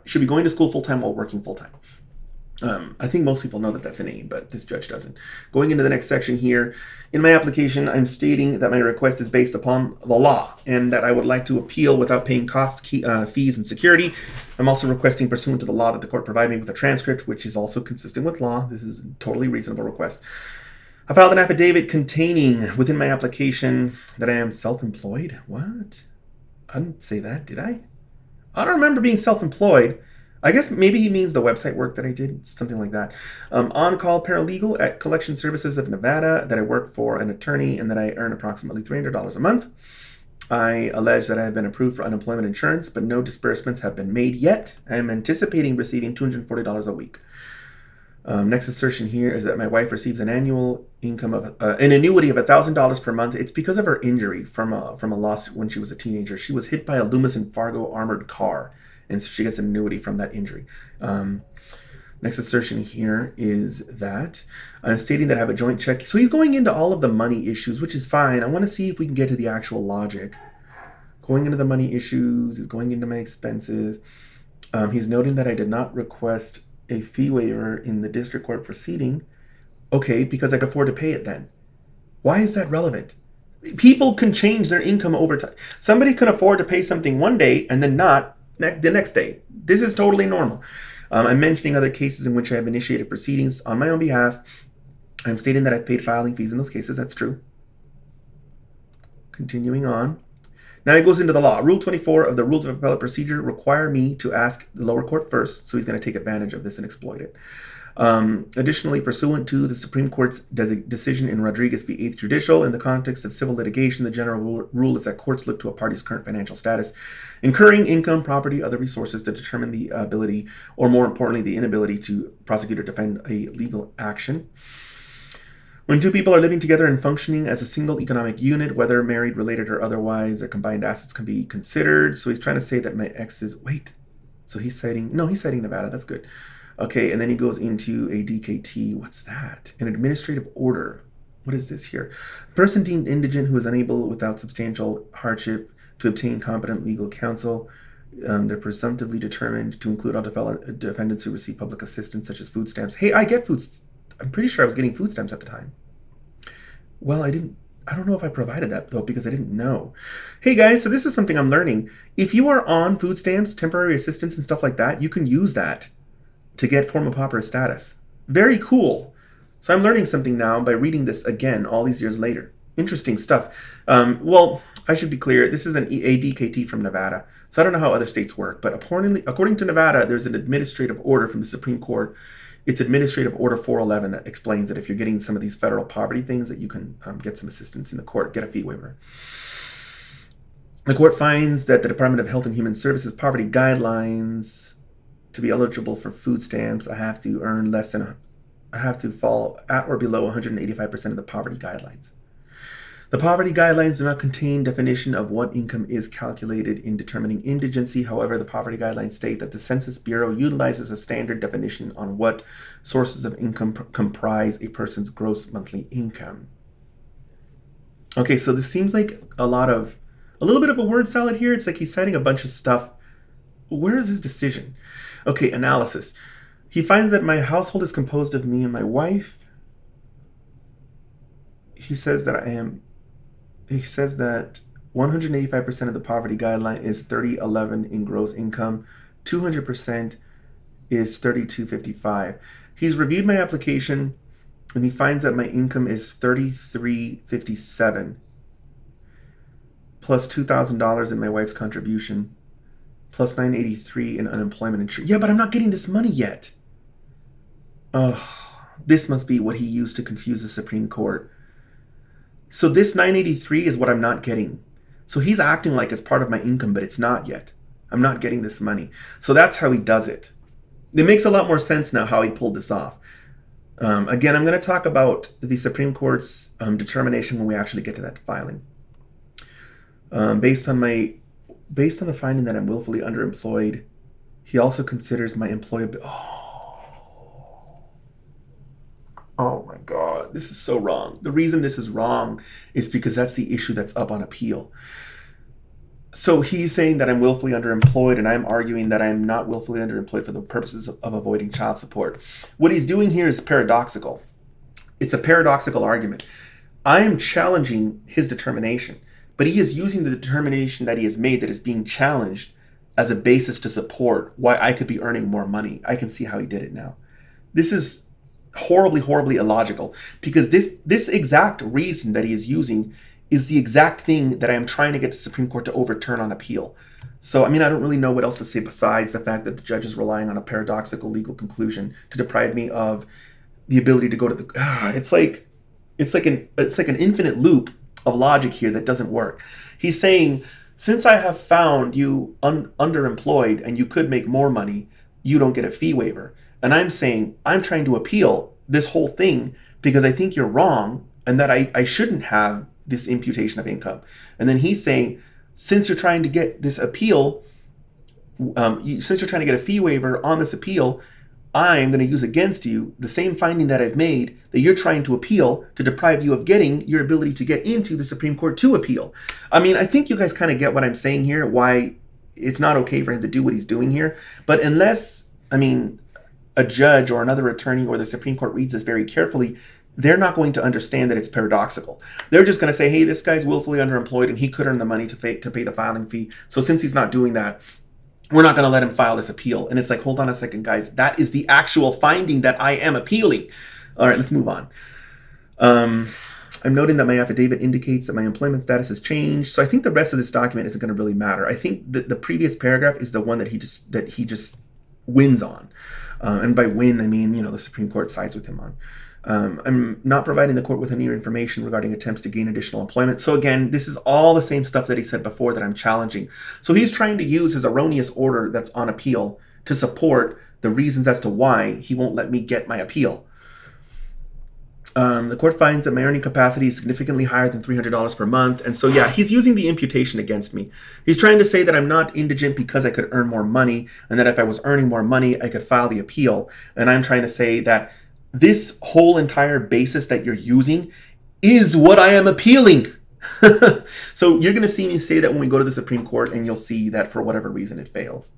Should be going to school full-time while working full-time. I think most people know that that's an aim, but this judge doesn't. Going into the next section here, in my application, I'm stating that my request is based upon the law and that I would like to appeal without paying costs, fees, and security. I'm also requesting, pursuant to the law, that the court provide me with a transcript, which is also consistent with law. This is a totally reasonable request. I filed an affidavit containing within my application that I am self-employed. What? I didn't say that, did I? I don't remember being self-employed. I guess maybe he means the website work that I did, something like that. On-call paralegal at Collection Services of Nevada, that I work for an attorney and that I earn approximately $300 a month. I allege that I have been approved for unemployment insurance, but no disbursements have been made yet. I am anticipating receiving $240 a week. Next assertion here is that my wife receives an annual income of an annuity of $1,000 per month. It's because of her injury from a loss when she was a teenager. She was hit by a Loomis and Fargo armored car, and so she gets an annuity from that injury. Next assertion here is that I'm stating that I have a joint check. So he's going into all of the money issues, which is fine. I want to see if we can get to the actual logic. Going into the money issues is going into my expenses. He's noting that I did not request a fee waiver in the district court proceeding. Okay, because I could afford to pay it then. Why is that relevant? People can change their income over time. Somebody can afford to pay something one day and then not the next day. This is totally normal. I'm mentioning other cases in which I have initiated proceedings on my own behalf. I'm stating that I've paid filing fees in those cases. That's true. Continuing on. Now he goes into the law. Rule 24 of the Rules of Appellate Procedure require me to ask the lower court first, so he's going to take advantage of this and exploit it. Additionally, pursuant to the Supreme Court's decision in Rodriguez v. 8th Judicial, in the context of civil litigation, the general rule is that courts look to a party's current financial status, incurring income, property, other resources to determine the ability, or more importantly, the inability to prosecute or defend a legal action. When two people are living together and functioning as a single economic unit, whether married, related, or otherwise, their combined assets can be considered. So he's trying to say that my ex is, so he's citing Nevada. That's good. Okay, and then he goes into a DKT. What's that? An administrative order. What is this here? A person deemed indigent who is unable without substantial hardship to obtain competent legal counsel. They're presumptively determined to include all defendants who receive public assistance, such as food stamps. Hey, I get food. I'm pretty sure I was getting food stamps at the time. Well, I don't know if I provided that, though, because I didn't know. Hey, guys, so this is something I'm learning. If you are on food stamps, temporary assistance, and stuff like that, you can use that to get forma pauperis status. Very cool. So I'm learning something now by reading this again all these years later. Interesting stuff. Well, I should be clear. This is a DKT from Nevada, so I don't know how other states work. But according to Nevada, there's an administrative order from the Supreme Court. It's Administrative Order 411 that explains that if you're getting some of these federal poverty things, that you can get some assistance in the court, get a fee waiver. The court finds that the Department of Health and Human Services poverty guidelines, to be eligible for food stamps, I have to fall at or below 185% of the poverty guidelines. The poverty guidelines do not contain definition of what income is calculated in determining indigency. However, the poverty guidelines state that the Census Bureau utilizes a standard definition on what sources of income comprise a person's gross monthly income. Okay, so this seems like a little bit of a word salad here. It's like he's citing a bunch of stuff. Where is his decision? Okay, analysis. He finds that my household is composed of me and my wife. He says that 185% of the poverty guideline is $30.11 in gross income. 200% is $32.55. He's reviewed my application And he finds that my income is $33.57 plus $2,000 in my wife's contribution plus $983 in unemployment insurance. Yeah, but I'm not getting this money yet. This must be what he used to confuse the Supreme Court. So this $983 is what I'm not getting. So he's acting like it's part of my income, but it's not yet. I'm not getting this money. So that's how he does it. It makes a lot more sense now how he pulled this off. Again, I'm going to talk about the Supreme Court's determination when we actually get to that filing. Based on the finding that I'm willfully underemployed, he also considers my employability. Oh my God, this is so wrong. The reason this is wrong is because that's the issue that's up on appeal. So he's saying that I'm willfully underemployed, and I'm arguing that I'm not willfully underemployed for the purposes of avoiding child support. What he's doing here is paradoxical. It's a paradoxical argument. I am challenging his determination, but he is using the determination that he has made that is being challenged as a basis to support why I could be earning more money. I can see how he did it now. This is horribly, horribly illogical, because this exact reason that he is using is the exact thing that I am trying to get the Supreme Court to overturn on appeal. So, I mean, I don't really know what else to say besides the fact that the judge is relying on a paradoxical legal conclusion to deprive me of the ability to go to the... It's like an infinite loop of logic here that doesn't work. He's saying, since I have found you underemployed and you could make more money, you don't get a fee waiver. And I'm saying, I'm trying to appeal this whole thing because I think you're wrong and that I shouldn't have this imputation of income. And then he's saying, since you're trying to get this appeal, since you're trying to get a fee waiver on this appeal, I'm going to use against you the same finding that I've made that you're trying to appeal to deprive you of getting your ability to get into the Supreme Court to appeal. I mean, I think you guys kind of get what I'm saying here, why it's not okay for him to do what he's doing here. But unless, I mean, a judge or another attorney or the Supreme Court reads this very carefully, they're not going to understand that it's paradoxical. They're just going to say, hey, this guy's willfully underemployed and he could earn the money to pay the filing fee. So since he's not doing that, we're not going to let him file this appeal. And it's like, hold on a second, guys. That is the actual finding that I am appealing. All right, let's move on. I'm noting that my affidavit indicates that my employment status has changed. So I think the rest of this document isn't going to really matter. I think that the previous paragraph is the one that he just wins on. And by win, I mean, the Supreme Court sides with him on. I'm not providing the court with any information regarding attempts to gain additional employment. So again, this is all the same stuff that he said before that I'm challenging. So he's trying to use his erroneous order that's on appeal to support the reasons as to why he won't let me get my appeal. The court finds that my earning capacity is significantly higher than $300 per month. And so, yeah, he's using the imputation against me. He's trying to say that I'm not indigent because I could earn more money, and that if I was earning more money, I could file the appeal. And I'm trying to say that this whole entire basis that you're using is what I am appealing. So you're going to see me say that when we go to the Supreme Court, and you'll see that for whatever reason it fails.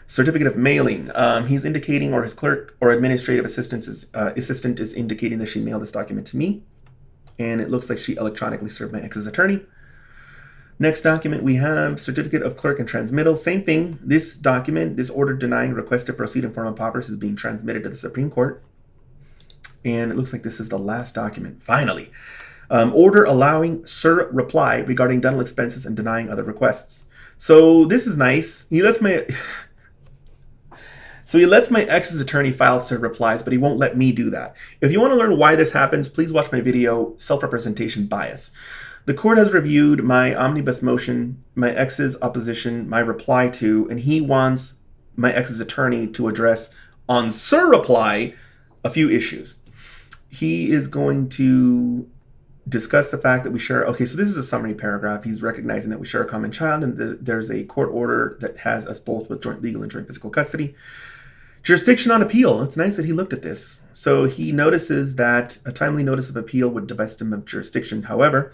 Certificate of mailing. He's indicating, or his clerk or administrative assistant is indicating that she mailed this document to me. And it looks like she electronically served my ex's attorney. Next document, we have certificate of clerk and transmittal. Same thing. This document, this order denying request to proceed in forma pauperis, is being transmitted to the Supreme Court. And it looks like this is the last document. Finally. Order allowing sur-reply regarding dental expenses and denying other requests. So this is nice. He lets my ex's attorney file sur-replies, but he won't let me do that. If you want to learn why this happens, please watch my video, Self-Representation Bias. The court has reviewed my omnibus motion, my ex's opposition, my reply to, and he wants my ex's attorney to address on sur-reply a few issues. He is going to discuss the fact that we share... Okay, so this is a summary paragraph. He's recognizing that we share a common child, and there's a court order that has us both with joint legal and joint physical custody. Jurisdiction on appeal. It's nice that he looked at this. So he notices that a timely notice of appeal would divest him of jurisdiction. However,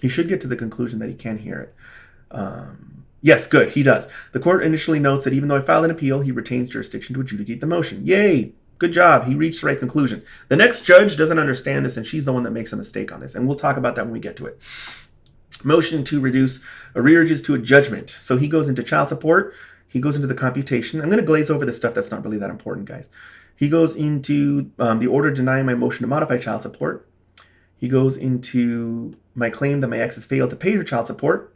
he should get to the conclusion that he can hear it. Yes, good, he does. The court initially notes that even though I filed an appeal, he retains jurisdiction to adjudicate the motion. Yay! Good job. He reached the right conclusion. The next judge doesn't understand this, and she's the one that makes a mistake on this. And we'll talk about that when we get to it. Motion to reduce arrearages to a judgment. So he goes into child support. He goes into the computation. I'm going to glaze over this stuff that's not really that important, guys. He goes into the order denying my motion to modify child support. He goes into my claim that my ex has failed to pay her child support.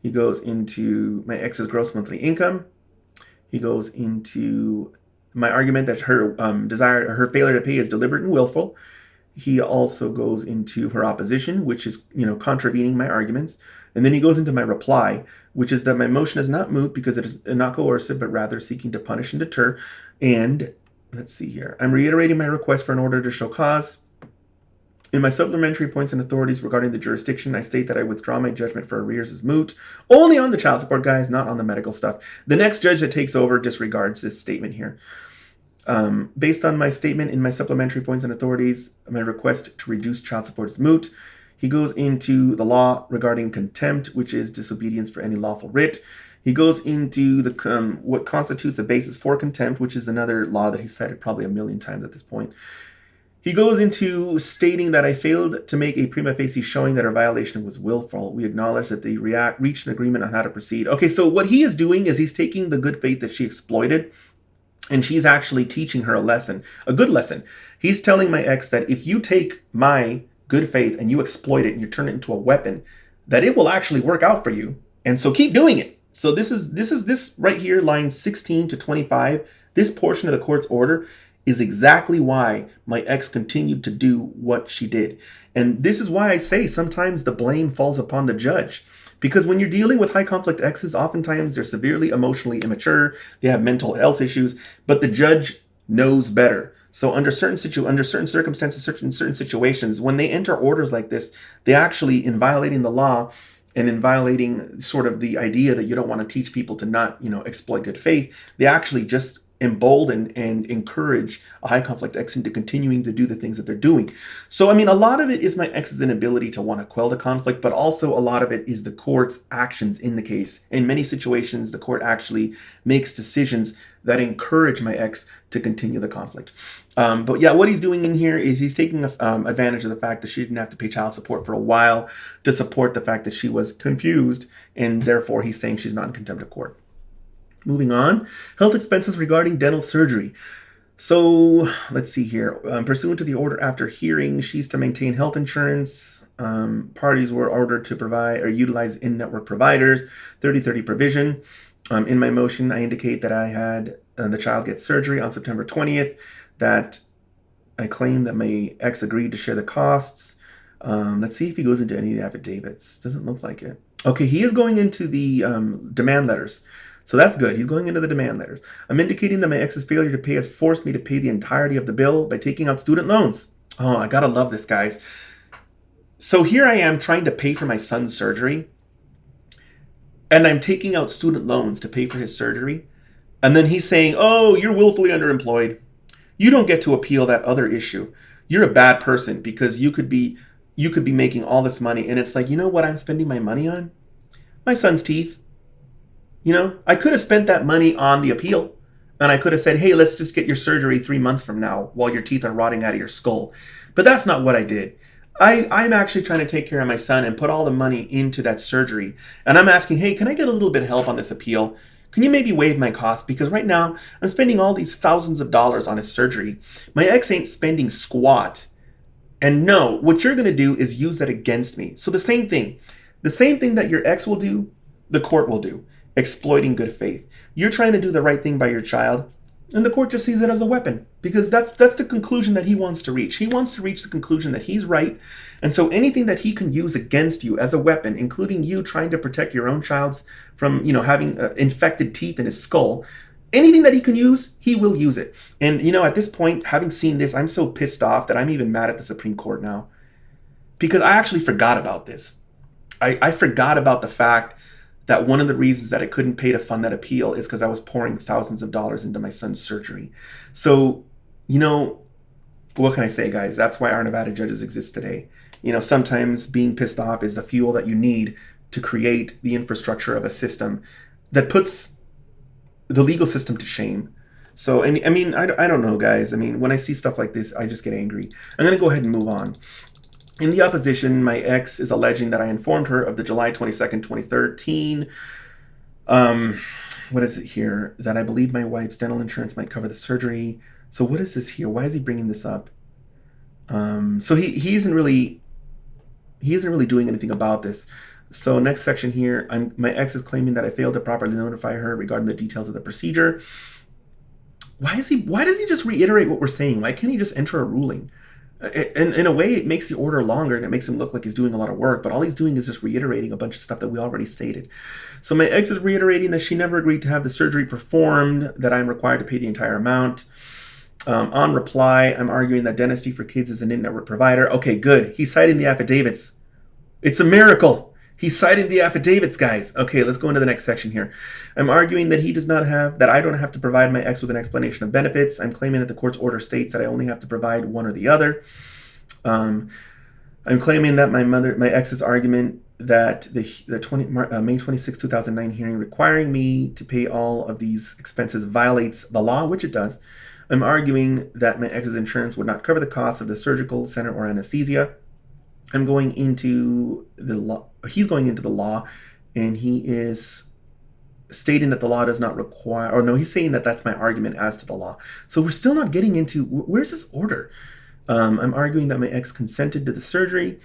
He goes into my ex's gross monthly income. He goes into my argument that her her failure to pay is deliberate and willful. He also goes into her opposition, which is, contravening my arguments. And then he goes into my reply, which is that my motion is not moot because it is not coercive, but rather seeking to punish and deter. And let's see here. I'm reiterating my request for an order to show cause. In my supplementary points and authorities regarding the jurisdiction, I state that I withdraw my judgment for arrears as moot, only on the child support, guys, not on the medical stuff. The next judge that takes over disregards this statement here. Based on my statement in my supplementary points and authorities, my request to reduce child support is moot. He goes into the law regarding contempt, which is disobedience for any lawful writ. He goes into the what constitutes a basis for contempt, which is another law that he cited probably a million times at this point. He goes into stating that I failed to make a prima facie showing that our violation was willful. We acknowledge that they reached an agreement on how to proceed. Okay, so what he is doing is he's taking the good faith that she exploited, and she's actually teaching her a lesson, a good lesson. He's telling my ex that if you take my good faith and you exploit it and you turn it into a weapon, that it will actually work out for you. And so keep doing it. So this right here, lines 16 to 25, this portion of the court's order is exactly why my ex continued to do what she did. And this is why I say sometimes the blame falls upon the judge. Because when you're dealing with high conflict exes, oftentimes they're severely emotionally immature, they have mental health issues, but the judge knows better. So under certain circumstances, certain situations, when they enter orders like this, they actually, in violating the law and in violating sort of the idea that you don't want to teach people to not, exploit good faith, they actually just embolden and encourage a high conflict ex into continuing to do the things that they're doing. So, a lot of it is my ex's inability to want to quell the conflict, but also a lot of it is the court's actions in the case. In many situations, the court actually makes decisions that encourage my ex to continue the conflict. But yeah, what he's doing in here is he's taking advantage of the fact that she didn't have to pay child support for a while to support the fact that she was confused, and therefore he's saying she's not in contempt of court. Moving on, health expenses regarding dental surgery. So let's see here. Pursuant to the order after hearing, she's to maintain health insurance. Parties were ordered to provide or utilize in-network providers, 30/30 provision. In my motion, I indicate that I had the child get surgery on September 20th, that I claim that my ex agreed to share the costs. Let's see if he goes into any of the affidavits. Doesn't look like it. Okay, he is going into the demand letters. So that's good. He's going into the demand letters. I'm indicating that my ex's failure to pay has forced me to pay the entirety of the bill by taking out student loans. Oh, I gotta love this, guys. So here I am trying to pay for my son's surgery, and I'm taking out student loans to pay for his surgery. And then he's saying, oh, you're willfully underemployed. You don't get to appeal that other issue. You're a bad person because you could be making all this money. And it's like, you know what I'm spending my money on? My son's teeth. I could have spent that money on the appeal, and I could have said, hey, let's just get your surgery 3 months from now while your teeth are rotting out of your skull. But that's not what I did. I'm actually trying to take care of my son and put all the money into that surgery. And I'm asking, hey, can I get a little bit of help on this appeal? Can you maybe waive my costs? Because right now I'm spending all these thousands of dollars on his surgery. My ex ain't spending squat. And no, what you're going to do is use that against me. So the same thing that your ex will do, the court will do. Exploiting good faith. You're trying to do the right thing by your child, and the court just sees it as a weapon, because that's the conclusion that he wants to reach. He wants to reach the conclusion that he's right, and so anything that he can use against you as a weapon, including you trying to protect your own child's from having infected teeth in his skull, anything that he can use, he will use it. And at this point, having seen this, I'm so pissed off that I'm even mad at the Supreme Court now, because I actually forgot about this. I forgot about the fact that one of the reasons that I couldn't pay to fund that appeal is because I was pouring thousands of dollars into my son's surgery. So, what can I say, guys? That's why our Nevada judges exist today. Sometimes being pissed off is the fuel that you need to create the infrastructure of a system that puts the legal system to shame. So, and I don't know, guys. When I see stuff like this, I just get angry. I'm going to go ahead and move on. In the opposition, my ex is alleging that I informed her of the July 22nd, 2013, what is it here? That I believe my wife's dental insurance might cover the surgery. So what is this here? Why is he bringing this up? So he isn't really doing anything about this. So next section here, my ex is claiming that I failed to properly notify her regarding the details of the procedure. Why does he just reiterate what we're saying? Why can't he just enter a ruling? And in a way, it makes the order longer and it makes him look like he's doing a lot of work, but all he's doing is just reiterating a bunch of stuff that we already stated. So my ex is reiterating that she never agreed to have the surgery performed, that I'm required to pay the entire amount. On reply, I'm arguing that Dentistry for Kids is an in-network provider. Okay, good. He's citing the affidavits. It's a miracle. He's citing the affidavits, guys. Okay, let's go into the next section here. I'm arguing that I don't have to provide my ex with an explanation of benefits. I'm claiming that the court's order states that I only have to provide one or the other. I'm claiming that my ex's argument that the May 26, 2009 hearing requiring me to pay all of these expenses violates the law, which it does. I'm arguing that my ex's insurance would not cover the costs of the surgical center or anesthesia. I'm going into the law. He's going into the law, and he is stating that the law does not require, or no, he's saying that that's my argument as to the law. So we're still not getting into, where's this order? I'm arguing that my ex consented to the surgery.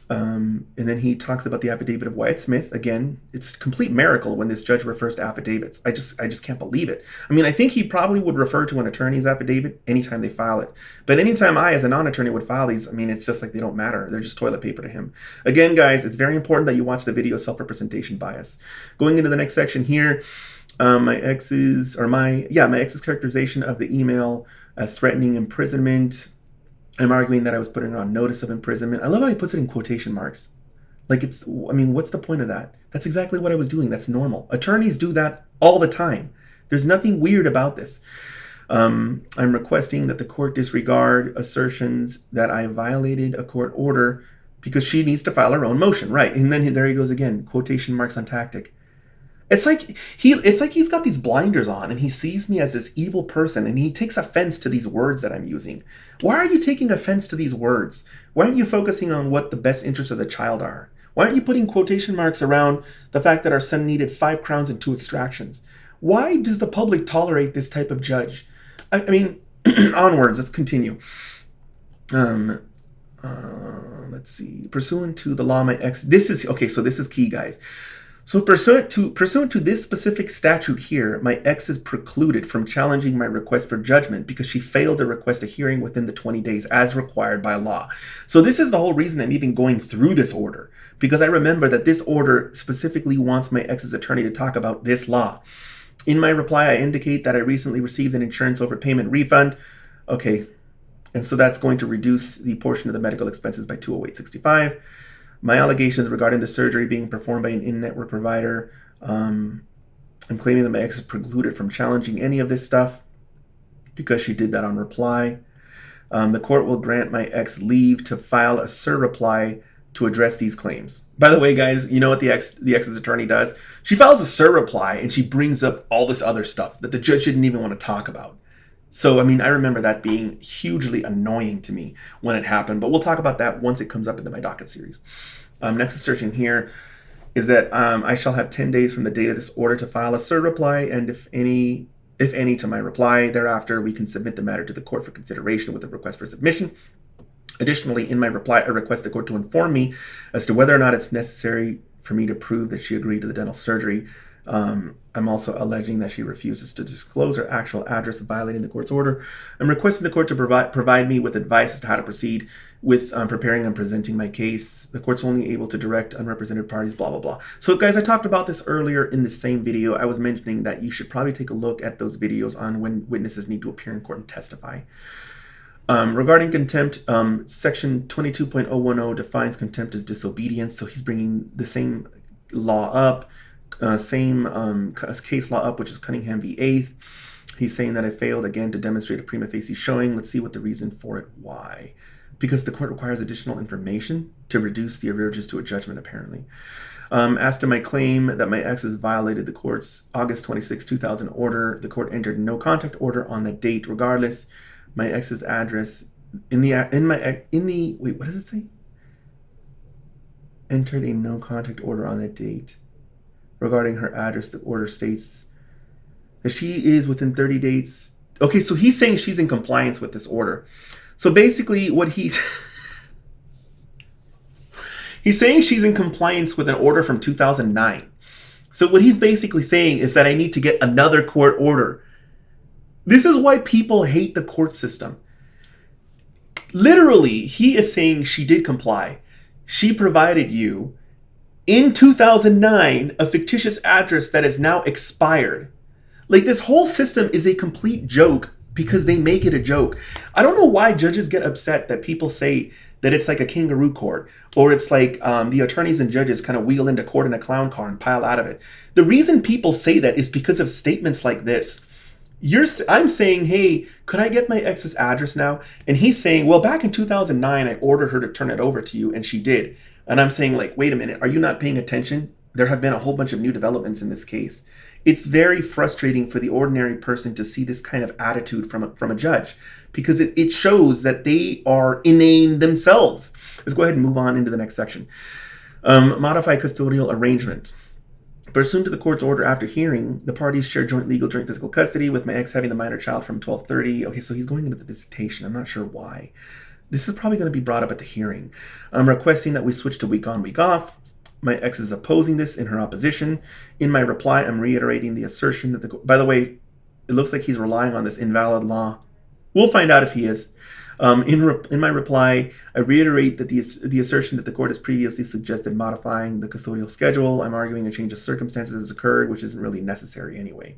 And then he talks about the affidavit of Wyatt Smith. Again, it's a complete miracle when this judge refers to affidavits. I just can't believe it. I mean, I think he probably would refer to an attorney's affidavit anytime they file it. But anytime I, as a non-attorney, would file these, I mean, it's just like they don't matter. They're just toilet paper to him. Again, guys, it's very important that you watch the video self-representation bias. Going into the next section here, my ex's characterization of the email as threatening imprisonment. I'm arguing that I was putting her on notice of imprisonment. I love how he puts it in quotation marks. Like what's the point of that? That's exactly what I was doing. That's normal. Attorneys do that all the time. There's nothing weird about this. I'm requesting that the court disregard assertions that I violated a court order because she needs to file her own motion. Right. And then there he goes again, quotation marks on tactic. It's like he's got these blinders on and he sees me as this evil person and he takes offense to these words that I'm using. Why are you taking offense to these words? Why aren't you focusing on what the best interests of the child are? Why aren't you putting quotation marks around the fact that our son needed 5 crowns and 2 extractions? Why does the public tolerate this type of judge? I mean, onwards, let's continue. Let's see. Pursuant to the law, my ex... This is key, guys. So pursuant to this specific statute here, my ex is precluded from challenging my request for judgment because she failed to request a hearing within the 20 days as required by law. So this is the whole reason I'm even going through this order, because I remember that this order specifically wants my ex's attorney to talk about this law. In my reply, I indicate that I recently received an insurance overpayment refund. Okay, and so that's going to reduce the portion of the medical expenses by $208.65. My allegations regarding the surgery being performed by an in-network provider, I'm claiming that my ex is precluded from challenging any of this stuff because she did that on reply. The court will grant my ex leave to file a sur-reply to address these claims. By the way, guys, you know what the ex's attorney does? She files a sur-reply and she brings up all this other stuff that the judge didn't even want to talk about. So, I mean, I remember that being hugely annoying to me when it happened, but we'll talk about that once it comes up in my docket series. Next assertion here is that I shall have 10 days from the date of this order to file a sur-reply, and if any to my reply thereafter, we can submit the matter to the court for consideration with a request for submission. Additionally, in my reply, I request the court to inform me as to whether or not it's necessary for me to prove that she agreed to the dental surgery. I'm also alleging that she refuses to disclose her actual address, violating the court's order. I'm requesting the court to provide me with advice as to how to proceed with preparing and presenting my case. The court's only able to direct unrepresented parties, blah, blah, blah. So, guys, I talked about this earlier in the same video. I was mentioning that you should probably take a look at those videos on when witnesses need to appear in court and testify. Regarding contempt, section 22.010 defines contempt as disobedience. So he's bringing the same law up. Same case law up, which is Cunningham v. 8th. He's saying that I failed again to demonstrate a prima facie showing. Let's see what the reason for it. Why? Because the court requires additional information to reduce the arrearages to a judgment, apparently. As to my claim that my ex has violated the court's August 26, 2000 order, the court entered no contact order on that date. Regardless, my ex's address wait, what does it say? Entered a no contact order on that date. Regarding her address, the order states that she is within 30 days Okay, so he's saying she's in compliance with this order. So basically what he's saying she's in compliance with an order from 2009. So what he's basically saying is that I need to get another court order. This is why people hate the court system. Literally, he is saying she did comply. She provided you, in 2009, a fictitious address that is now expired. Like, this whole system is a complete joke because they make it a joke. I don't know why judges get upset that people say that it's like a kangaroo court, or it's like the attorneys and judges kind of wheel into court in a clown car and pile out of it. The reason people say that is because of statements like this. I'm saying, hey, could I get my ex's address now? And he's saying, well, back in 2009, I ordered her to turn it over to you, and she did. And I'm saying, like, wait a minute, are you not paying attention? There have been a whole bunch of new developments in this case. It's very frustrating for the ordinary person to see this kind of attitude from a judge, because it shows that they are inane themselves. Let's go ahead and move on into the next section. Modify custodial arrangement. Pursuant to the court's order, after hearing, the parties share joint legal, joint physical custody, with my ex having the minor child from 12/30. Okay, so he's going into the visitation. I'm not sure why. This is probably going to be brought up at the hearing. I'm requesting that we switch to week on, week off. My ex is opposing this in her opposition. In my reply, I'm reiterating the assertion that by the way, it looks like he's relying on this invalid law. We'll find out if he is. In my reply, I reiterate that the assertion that the court has previously suggested modifying the custodial schedule. I'm arguing a change of circumstances has occurred, which isn't really necessary anyway.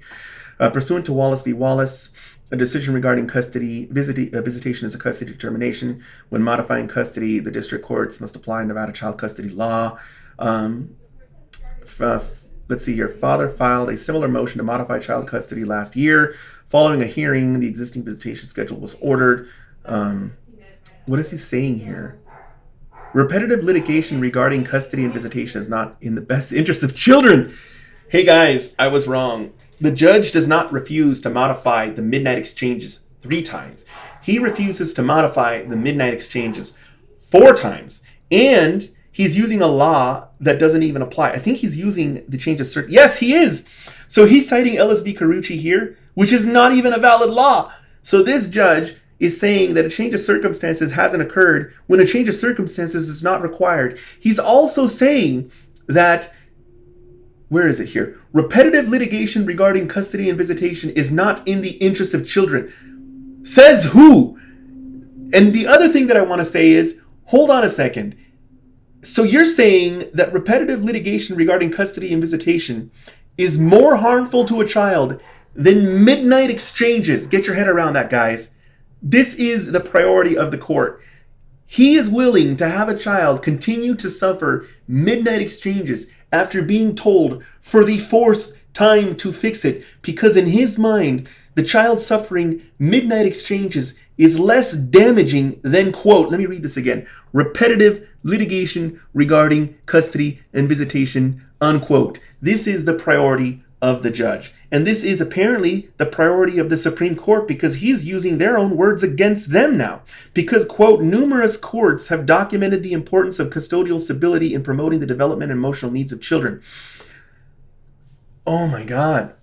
Pursuant to Wallace v. Wallace, a decision regarding custody, visitation is a custody determination. When modifying custody, the district courts must apply Nevada child custody law. Let's see here. Father filed a similar motion to modify child custody last year. Following a hearing, the existing visitation schedule was ordered. What is he saying here? Repetitive litigation regarding custody and visitation is not in the best interest of children. Hey guys, I was wrong. The judge does not refuse to modify the midnight exchanges 3 times. He refuses to modify the midnight exchanges 4 times. And he's using a law that doesn't even apply. I think he's using the change of circumstances. Yes, he is. So he's citing Ellis v. Carucci here, which is not even a valid law. So this judge is saying that a change of circumstances hasn't occurred when a change of circumstances is not required. He's also saying that, where is it here? Repetitive litigation regarding custody and visitation is not in the interest of children. Says who? And the other thing that I want to say is, hold on a second. So you're saying that repetitive litigation regarding custody and visitation is more harmful to a child than midnight exchanges. Get your head around that, guys. This is the priority of the court. He is willing to have a child continue to suffer midnight exchanges after being told for the 4th time to fix it, because in his mind, the child suffering midnight exchanges is less damaging than, quote, let me read this again, repetitive litigation regarding custody and visitation, unquote. This is the priority of the judge. And this is apparently the priority of the Supreme Court, because he's using their own words against them now. Because, quote, numerous courts have documented the importance of custodial stability in promoting the development and emotional needs of children. Oh my God.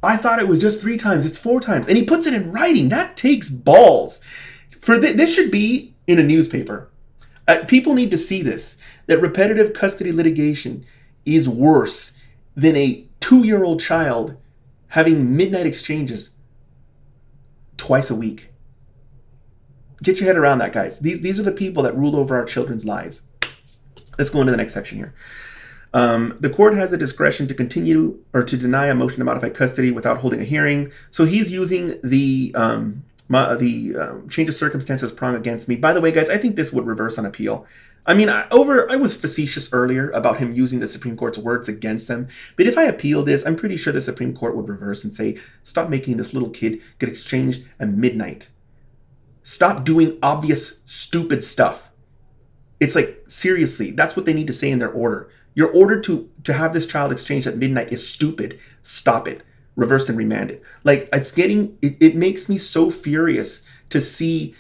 I thought it was just 3 times. It's 4 times. And he puts it in writing. That takes balls. This should be in a newspaper. People need to see this, that repetitive custody litigation is worse than a 2-year-old child having midnight exchanges twice a week. Get your head around that, guys. These are the people that rule over our children's lives. Let's go into the next section here. The court has a discretion to continue or to deny a motion to modify custody without holding a hearing. So he's using the change of circumstances prong against me. By the way, guys, I think this would reverse on appeal. I mean, I was facetious earlier about him using the Supreme Court's words against them. But if I appeal this, I'm pretty sure the Supreme Court would reverse and say, stop making this little kid get exchanged at midnight. Stop doing obvious, stupid stuff. It's like, seriously, that's what they need to say in their order. Your order to have this child exchanged at midnight is stupid. Stop it. Reversed and remanded. Like, it makes me so furious to see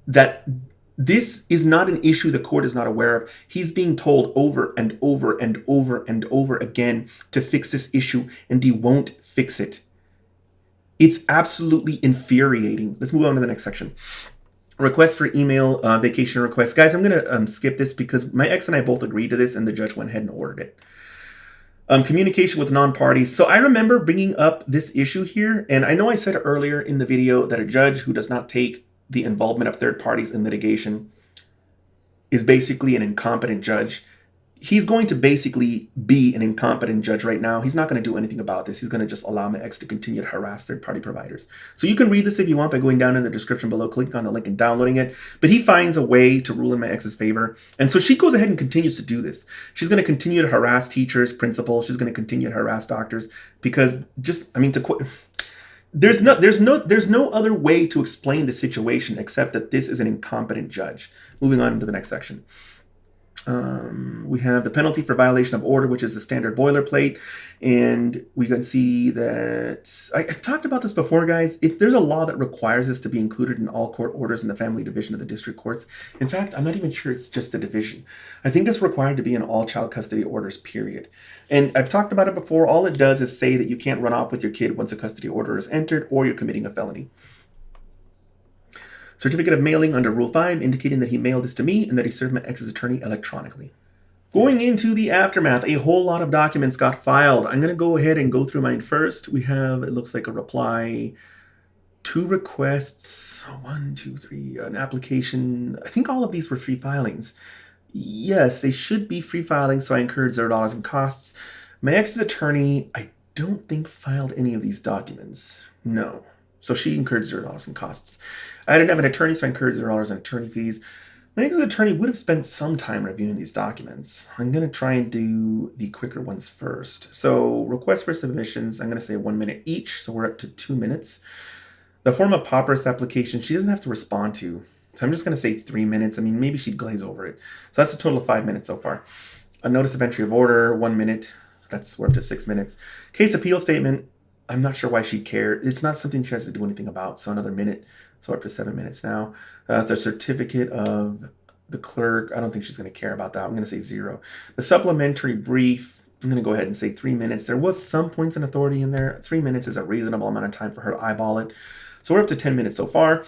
that this is not an issue the court is not aware of. He's being told over and over and over and over again to fix this issue, and he won't fix it. It's absolutely infuriating. Let's move on to the next section. Request for email vacation request. Guys, I'm going to skip this because my ex and I both agreed to this and the judge went ahead and ordered it. Communication with non-parties. So I remember bringing up this issue here, and I know I said earlier in the video that a judge who does not take the involvement of third parties in litigation is basically an incompetent judge. He's going to basically be an incompetent judge right now. He's not going to do anything about this. He's going to just allow my ex to continue to harass third-party providers. So you can read this if you want by going down in the description below, clicking on the link and downloading it. But he finds a way to rule in my ex's favor. And so she goes ahead and continues to do this. She's going to continue to harass teachers, principals. She's going to continue to harass doctors because there's no other way to explain the situation except that this is an incompetent judge. Moving on to the next section. We have the penalty for violation of order, which is the standard boilerplate. And we can see that I've talked about this before, guys. There's a law that requires this to be included in all court orders in the family division of the district courts. In fact, I'm not even sure it's just the division. I think it's required to be in all child custody orders, period. And I've talked about it before. All it does is say that you can't run off with your kid once a custody order is entered or you're committing a felony. Certificate of mailing under Rule 5, indicating that he mailed this to me and that he served my ex's attorney electronically. Going into the aftermath, a whole lot of documents got filed. I'm going to go ahead and go through mine first. We have, it looks like a reply, 2 requests, 1, 2, 3, an application. I think all of these were free filings. Yes, they should be free filings, so I incurred $0 in costs. My ex's attorney, I don't think filed any of these documents. No. So she incurred $0 in costs. I didn't have an attorney, so I incurred $0 in attorney fees. My ex's attorney would have spent some time reviewing these documents. I'm going to try and do the quicker ones first. So request for submissions, I'm going to say 1 minute each, so we're up to 2 minutes. The forma pauperis application, she doesn't have to respond to. So I'm just going to say 3 minutes. I mean, maybe she'd glaze over it. So that's a total of 5 minutes so far. A notice of entry of order, 1 minute. So we're up to 6 minutes. Case appeal statement. I'm not sure why she cared. It's not something she has to do anything about. So another minute. So we're up to 7 minutes now. The certificate of the clerk. I don't think she's going to care about that. I'm going to say 0. The supplementary brief. I'm going to go ahead and say 3 minutes. There was some points in authority in there. 3 minutes is a reasonable amount of time for her to eyeball it. So we're up to 10 minutes so far.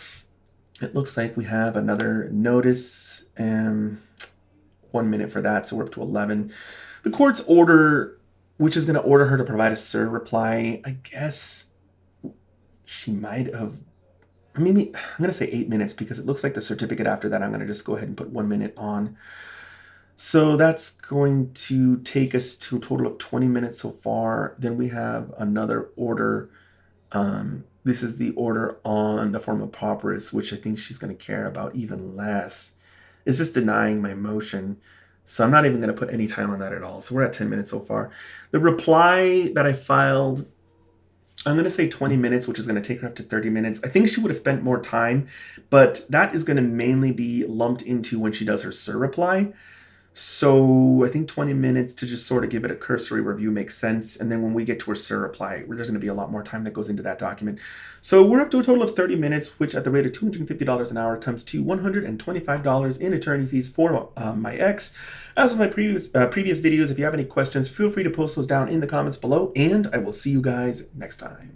It looks like we have another notice and 1 minute for that. So we're up to 11. The court's order, which is going to order her to provide a sur-reply. I guess she might have, maybe, I'm going to say 8 minutes because it looks like the certificate after that, I'm going to just go ahead and put 1 minute on. So that's going to take us to a total of 20 minutes so far. Then we have another order. This is the order on the forma pauperis, which I think she's going to care about even less. It's just denying my motion. So I'm not even going to put any time on that at all. So we're at 10 minutes so far. The reply that I filed, I'm going to say 20 minutes, which is going to take her up to 30 minutes. I think she would have spent more time, but that is going to mainly be lumped into when she does her sur-reply. So I think 20 minutes to just sort of give it a cursory review makes sense. And then when we get to her sur-reply, there's going to be a lot more time that goes into that document. So we're up to a total of 30 minutes, which at the rate of $250 an hour comes to $125 in attorney fees for my ex. As with my previous videos, if you have any questions, feel free to post those down in the comments below, and I will see you guys next time.